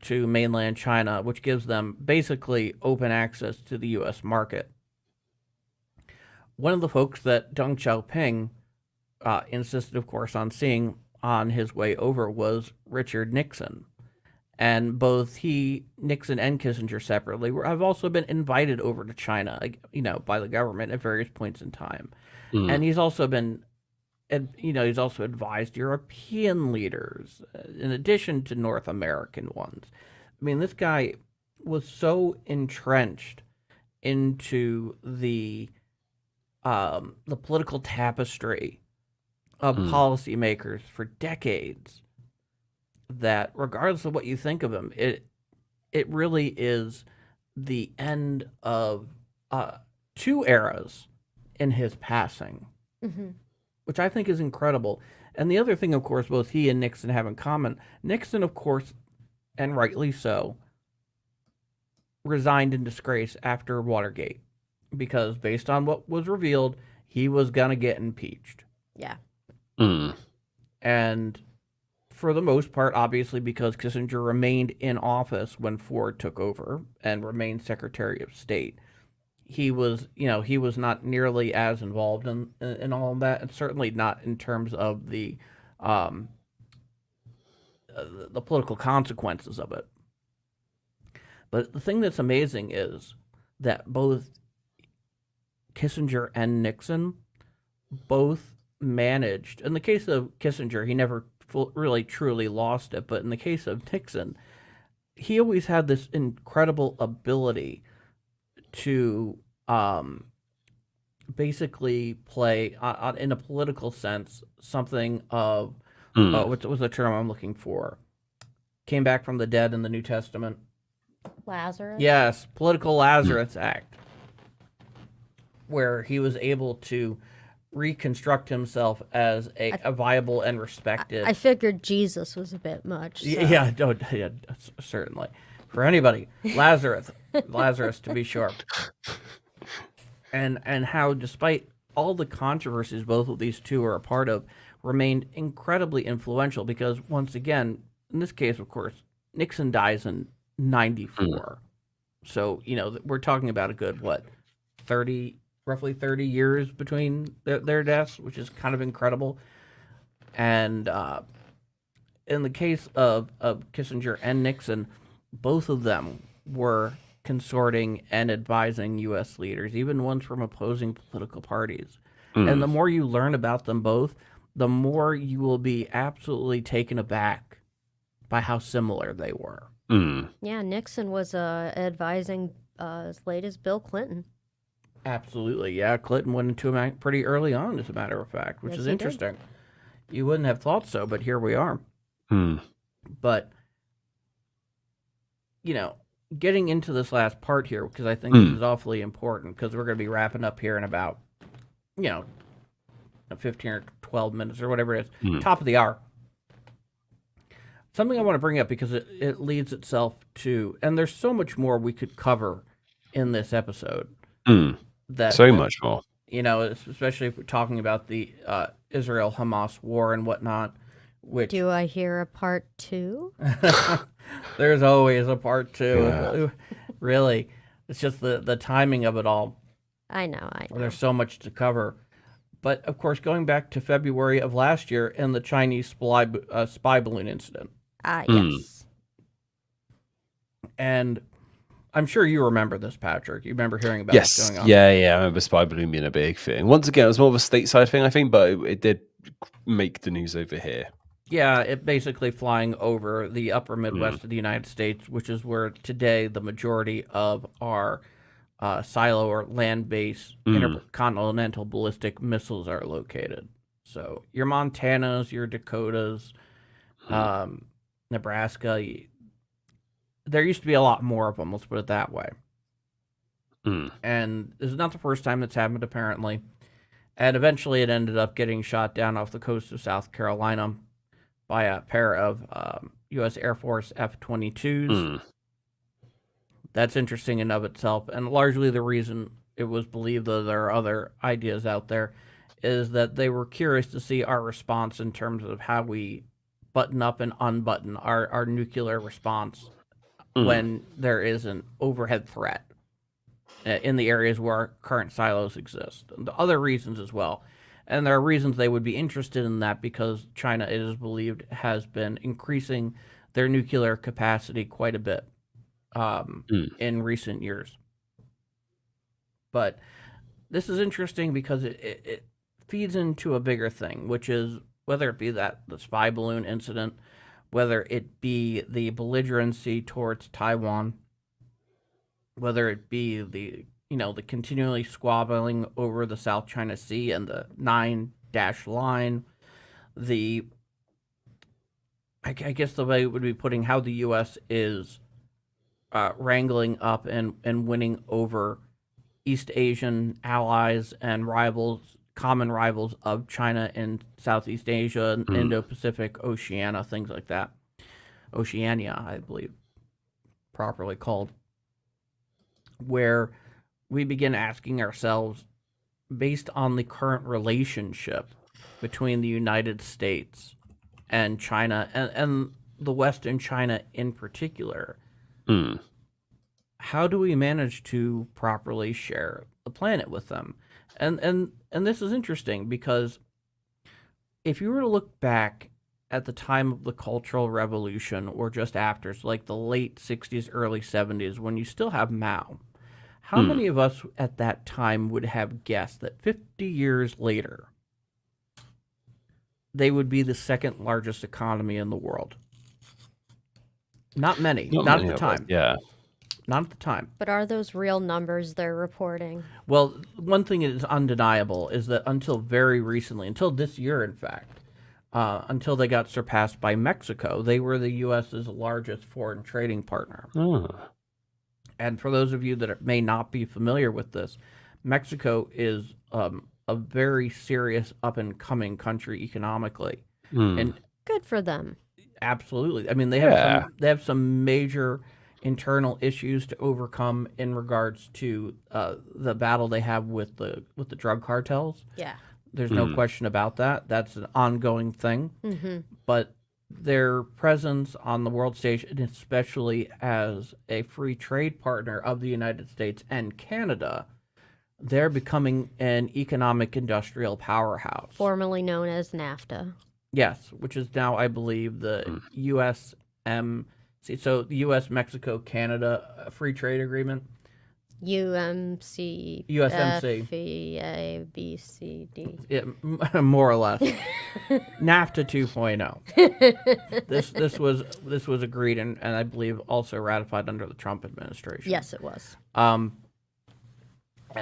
to mainland China, which gives them basically open access to the U.S. market. One of the folks that Deng Xiaoping insisted, of course, on seeing on his way over was Richard Nixon. And both Nixon, and Kissinger separately have also been invited over to China, by the government at various points in time. And he's also been, he's also advised European leaders in addition to North American ones. I mean, this guy was so entrenched into the political tapestry of policymakers for decades that, regardless of what you think of him, it really is the end of two eras in his passing, which I think is incredible. And the other thing, of course, both he and Nixon have in common, Nixon, of course, and rightly so, resigned in disgrace after Watergate because, based on what was revealed, he was going to get impeached. Yeah. And for the most part, obviously, because Kissinger remained in office when Ford took over and remained Secretary of State, he was not nearly as involved in all of that, and certainly not in terms of the political consequences of it. But the thing that's amazing is that both Kissinger and Nixon both managed. In the case of Kissinger, he never really truly lost it, but in the case of Nixon, he always had this incredible ability to basically play, in a political sense, something of what's the term I'm looking for? Came back from the dead in the New Testament. Lazarus? Yes, political Lazarus act, where he was able to reconstruct himself as a viable and respected. I figured Jesus was a bit much. So. Yeah, certainly. For anybody, Lazarus, to be sure. And how, despite all the controversies both of these two are a part of, remained incredibly influential because, once again, in this case, of course, Nixon dies in 94. So, we're talking about a good, roughly 30 years between their deaths, which is kind of incredible. And in the case of Kissinger and Nixon, both of them were consorting and advising U.S. leaders, even ones from opposing political parties. And the more you learn about them both, the more you will be absolutely taken aback by how similar they were. Yeah, Nixon was advising as late as Bill Clinton. Absolutely, yeah. Clinton went into him pretty early on, as a matter of fact, which Yes, is he interesting. You wouldn't have thought so, but here we are. But, getting into this last part here, because I think this is awfully important, because we're going to be wrapping up here in about, 15 or 12 minutes or whatever it is, top of the hour. Something I want to bring up because it leads itself to, and there's so much more we could cover in this episode. Much more. Especially if we're talking about the Israel-Hamas war and whatnot. Which Do I hear a part 2? There's always a part 2. Yeah. Really, it's just the timing of it all. I know. There's so much to cover. But, of course, going back to February of last year and the Chinese spy balloon incident. Yes. And I'm sure you remember this, Patrick. You remember hearing about what's going on. Yeah. I remember spy balloon being a big thing. Once again, it was more of a stateside thing, I think, but it did make the news over here. Yeah, it basically flying over the upper Midwest of the United States, which is where today the majority of our silo or land-based intercontinental ballistic missiles are located. So your Montanas, your Dakotas, Nebraska, there used to be a lot more of them, let's put it that way. And this is not the first time that's happened, apparently. And eventually it ended up getting shot down off the coast of South Carolina by a pair of U.S. Air Force F-22s. That's interesting in of itself. And largely the reason it was believed, though there are other ideas out there, is that they were curious to see our response in terms of how we button up and unbutton our nuclear response when there is an overhead threat in the areas where our current silos exist. And the other reasons as well. And there are reasons they would be interested in that because China, it is believed, has been increasing their nuclear capacity quite a bit Mm. in recent years. But this is interesting because it feeds into a bigger thing, which is whether it be the spy balloon incident, whether it be the belligerency towards Taiwan, whether it be the continually squabbling over the South China Sea and the 9-dash line, I guess the way it would be putting how the U.S. is wrangling up and winning over East Asian allies and common rivals of China in Southeast Asia, and Indo-Pacific, Oceania, things like that. Oceania, I believe, properly called, where we begin asking ourselves, based on the current relationship between the United States and China, and the West and China in particular, how do we manage to properly share the planet with them? And this is interesting because if you were to look back at the time of the Cultural Revolution or just after, so like the late 60s, early 70s, when you still have Mao, how many of us at that time would have guessed that 50 years later, they would be the second largest economy in the world? Not many. Not at the time. Yeah. Not at the time. But are those real numbers they're reporting? Well, one thing that is undeniable is that until very recently, until this year, in fact, until they got surpassed by Mexico, they were the U.S.'s largest foreign trading partner. And for those of you that may not be familiar with this, Mexico is a very serious up-and-coming country economically. And Good for them. absolutely. I mean, they have some major internal issues to overcome in regards to the battle they have with the drug cartels. Yeah. There's no question about that. That's an ongoing thing. But their presence on the world stage, and especially as a free trade partner of the United States and Canada, they're becoming an economic industrial powerhouse. Formerly known as NAFTA. Yes, which is now, I believe, the USMC. So the U.S., Mexico, Canada free trade agreement. UMC. USMC. FEABCD. Yeah, more or less. NAFTA 2.0. This was agreed and I believe also ratified under the Trump administration. Yes, it was. And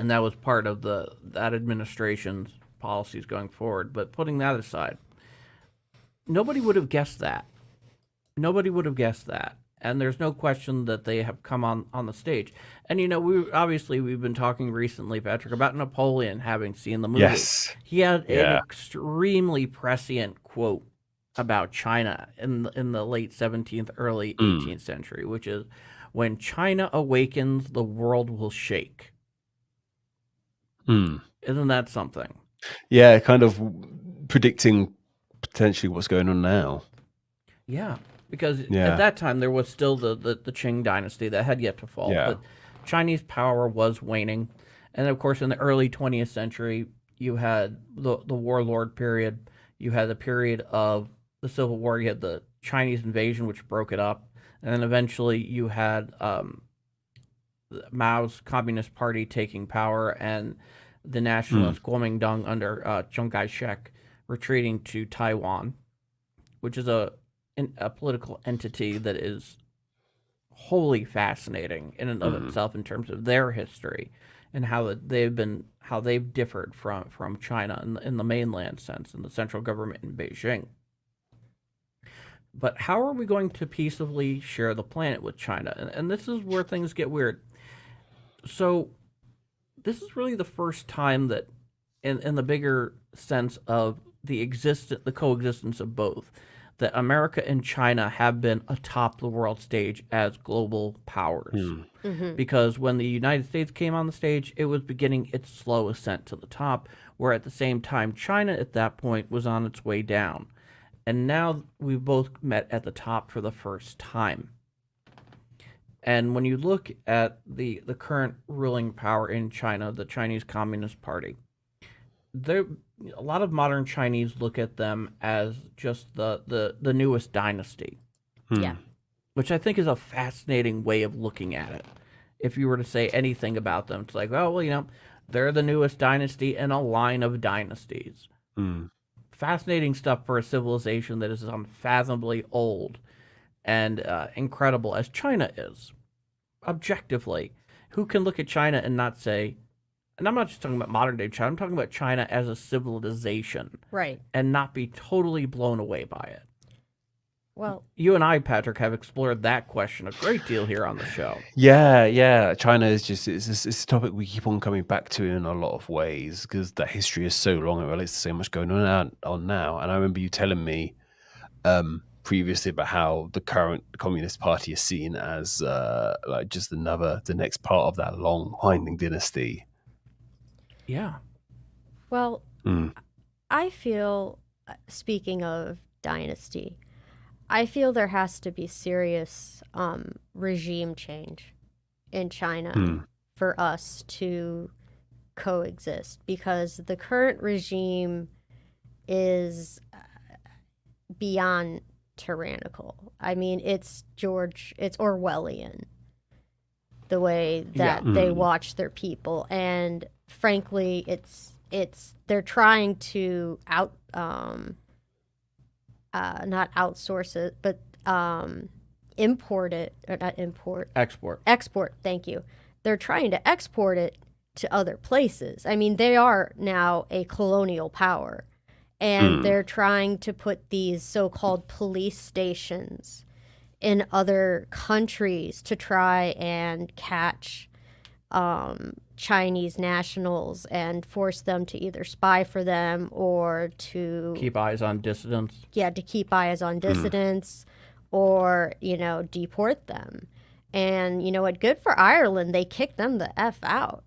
that was part of that administration's policies going forward. But putting that aside, nobody would have guessed that. Nobody would have guessed that. And there's no question that they have come on the stage. And, we've been talking recently, Patrick, about Napoleon having seen the movie. Yes. He had an extremely prescient quote about China in the late 17th, early 18th century, which is, when China awakens, the world will shake. Isn't that something? Yeah, kind of predicting potentially what's going on now. Yeah. Because at that time, there was still the Qing dynasty that had yet to fall. Yeah. But Chinese power was waning. And, of course, in the early 20th century, you had the warlord period. You had the period of the Civil War. You had the Chinese invasion, which broke it up. And then eventually you had Mao's Communist Party taking power and the nationalist Kuomintang under Chiang Kai-shek retreating to Taiwan, which is a political entity that is wholly fascinating in and of itself in terms of their history and how they've differed from China in the mainland sense, in the central government in Beijing. But how are we going to peaceably share the planet with China? And this is where things get weird. So this is really the first time that in the bigger sense of the coexistence of both, that America and China have been atop the world stage as global powers. Because when the United States came on the stage, it was beginning its slow ascent to the top, where at the same time, China at that point was on its way down. And now we've both met at the top for the first time. And when you look at the current ruling power in China, the Chinese Communist Party, a lot of modern Chinese look at them as just the newest dynasty. Yeah. which I think is a fascinating way of looking at it. If you were to say anything about them, it's like, oh, well, they're the newest dynasty in a line of dynasties. Fascinating stuff for a civilization that is unfathomably old and incredible as China is. Objectively, who can look at China and not say, and I'm not just talking about modern day China, I'm talking about China as a civilization, Right. and not be totally blown away by it. Well, You and I, Patrick, have explored that question a great deal here on the show. Yeah. China is it's a topic we keep on coming back to in a lot of ways because that history is so long. It relates to so much going on now. And I remember you telling me previously about how the current Communist Party is seen as like just the next part of that long winding dynasty. Yeah. well, I feel, speaking of dynasty, I feel there has to be serious regime change in China for us to coexist, because the current regime is beyond tyrannical. I mean, it's Orwellian, the way that they watch their people, and frankly, they're trying to not outsource it, but import it, or not import, export, thank you. They're trying to export it to other places. I mean, they are now a colonial power, and they're trying to put these so-called police stations in other countries to try and catch Chinese nationals and force them to either spy for them or to keep eyes on dissidents. Yeah, to keep eyes on dissidents or, deport them. And you know what? Good for Ireland. They kicked them the F out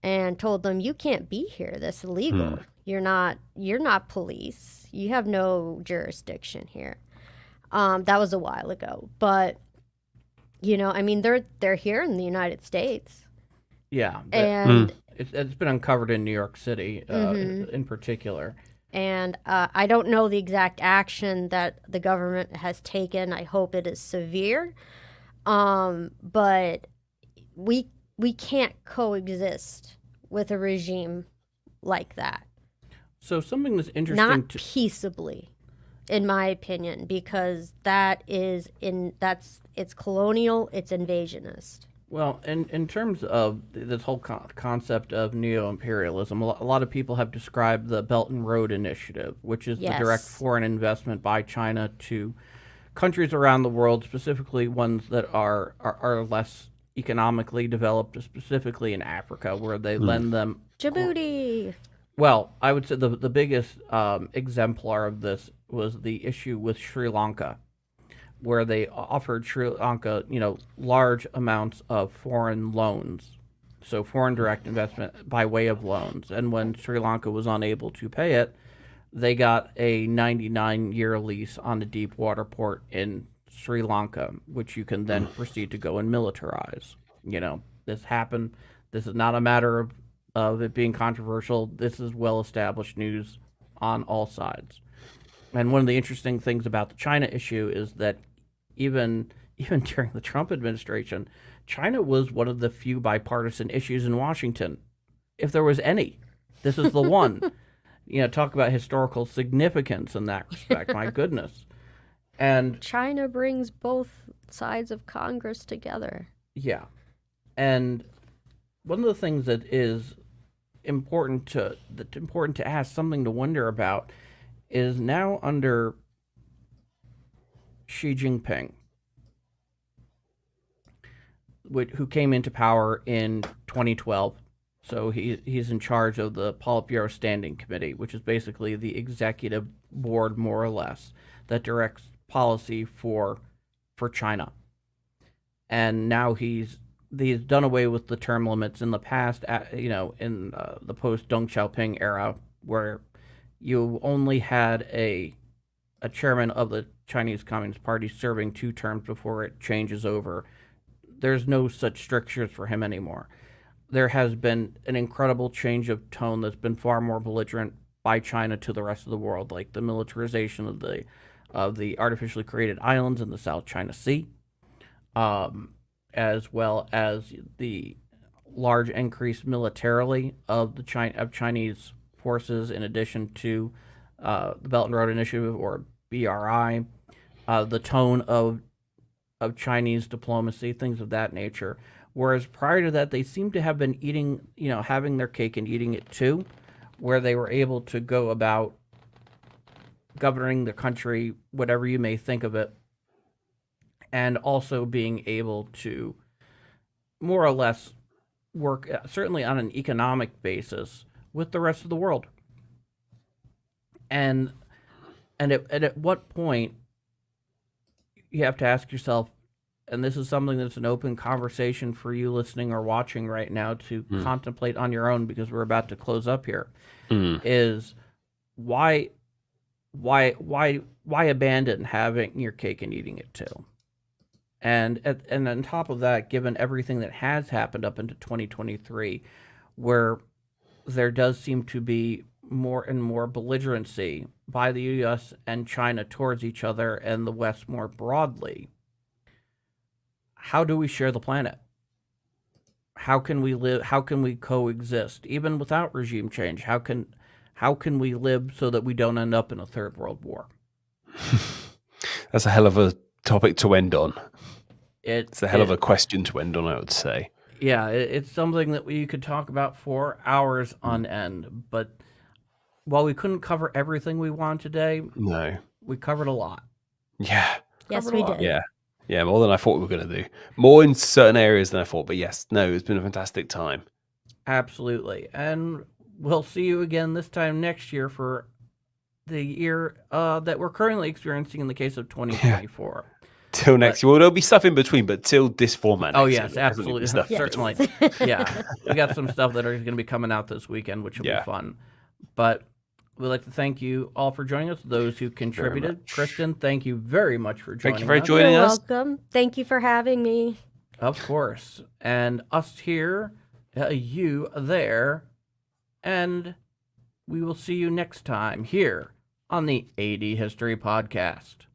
and told them, you can't be here. That's illegal. You're not police. You have no jurisdiction here. That was a while ago. But, I mean, they're here in the United States. Yeah. And it's been uncovered in New York City in particular. And I don't know the exact action that the government has taken. I hope it is severe. But we can't coexist with a regime like that. So something that's interesting, not peaceably, in my opinion, because it's colonial, it's invasionist. Well, in terms of this whole concept of neo-imperialism, a lot of people have described the Belt and Road Initiative, which is the direct foreign investment by China to countries around the world, specifically ones that are less economically developed, specifically in Africa, where they lend them... Djibouti! Well, I would say the biggest exemplar of this was the issue with Sri Lanka, where they offered Sri Lanka, large amounts of foreign loans, so foreign direct investment by way of loans. And when Sri Lanka was unable to pay it, they got a 99-year lease on a deep water port in Sri Lanka, which you can then proceed to go and militarize. This happened. This is not a matter of it being controversial. This is well-established news on all sides. And one of the interesting things about the China issue is that even during the Trump administration, China was one of the few bipartisan issues in Washington. If there was any, this is the one. Talk about historical significance in that respect. My goodness. And China brings both sides of Congress together. Yeah. And one of the things that is important to ask, something to wonder about, is now under Xi Jinping, who came into power in 2012. So he's in charge of the Politburo Standing Committee, which is basically the executive board, more or less, that directs policy for China. And now he's done away with the term limits. In the past, in the post-Deng Xiaoping era, where you only had a chairman of the Chinese Communist Party serving 2 terms before it changes over. There's no such strictures for him anymore. There has been an incredible change of tone that's been far more belligerent by China to the rest of the world, like the militarization of of the artificially created islands in the South China Sea, as well as the large increase militarily of Chinese forces, in addition to the Belt and Road Initiative, or BRI, the tone of Chinese diplomacy, things of that nature. Whereas prior to that, they seem to have been having their cake and eating it too, where they were able to go about governing the country, whatever you may think of it, and also being able to more or less work, certainly on an economic basis, with the rest of the world. And at what point, you have to ask yourself, and this is something that's an open conversation for you listening or watching right now to contemplate on your own, because we're about to close up here, is why abandon having your cake and eating it too? And on top of that, given everything that has happened up into 2023, where there does seem to be more and more belligerency by the U.S. and China towards each other and the West more broadly, how do we share the planet? How can we live? How can we coexist even without regime change? How can we live so that we don't end up in a third world war? That's a hell of a topic to end on. It's a hell of a question to end on, I would say. Yeah, it's something that we could talk about for hours on end. But while we couldn't cover everything we wanted today, no, we covered a lot. Yeah. Yes, we did. Yeah, more than I thought we were going to do. More in certain areas than I thought. But yes, no, it's been a fantastic time. Absolutely. And we'll see you again this time next year for the year that we're currently experiencing in the case of 2024. Till next year. Well, there'll be stuff in between, but till this format. Oh, yes, absolutely. Certainly. Yeah. We got some stuff that are going to be coming out this weekend, which will be fun. But we'd like to thank you all for joining us, those who contributed. Kristen, thank you very much for joining us. Thank you for joining us. You're welcome. Thank you for having me. Of course. And us here, you there, and we will see you next time here on the AD History Podcast.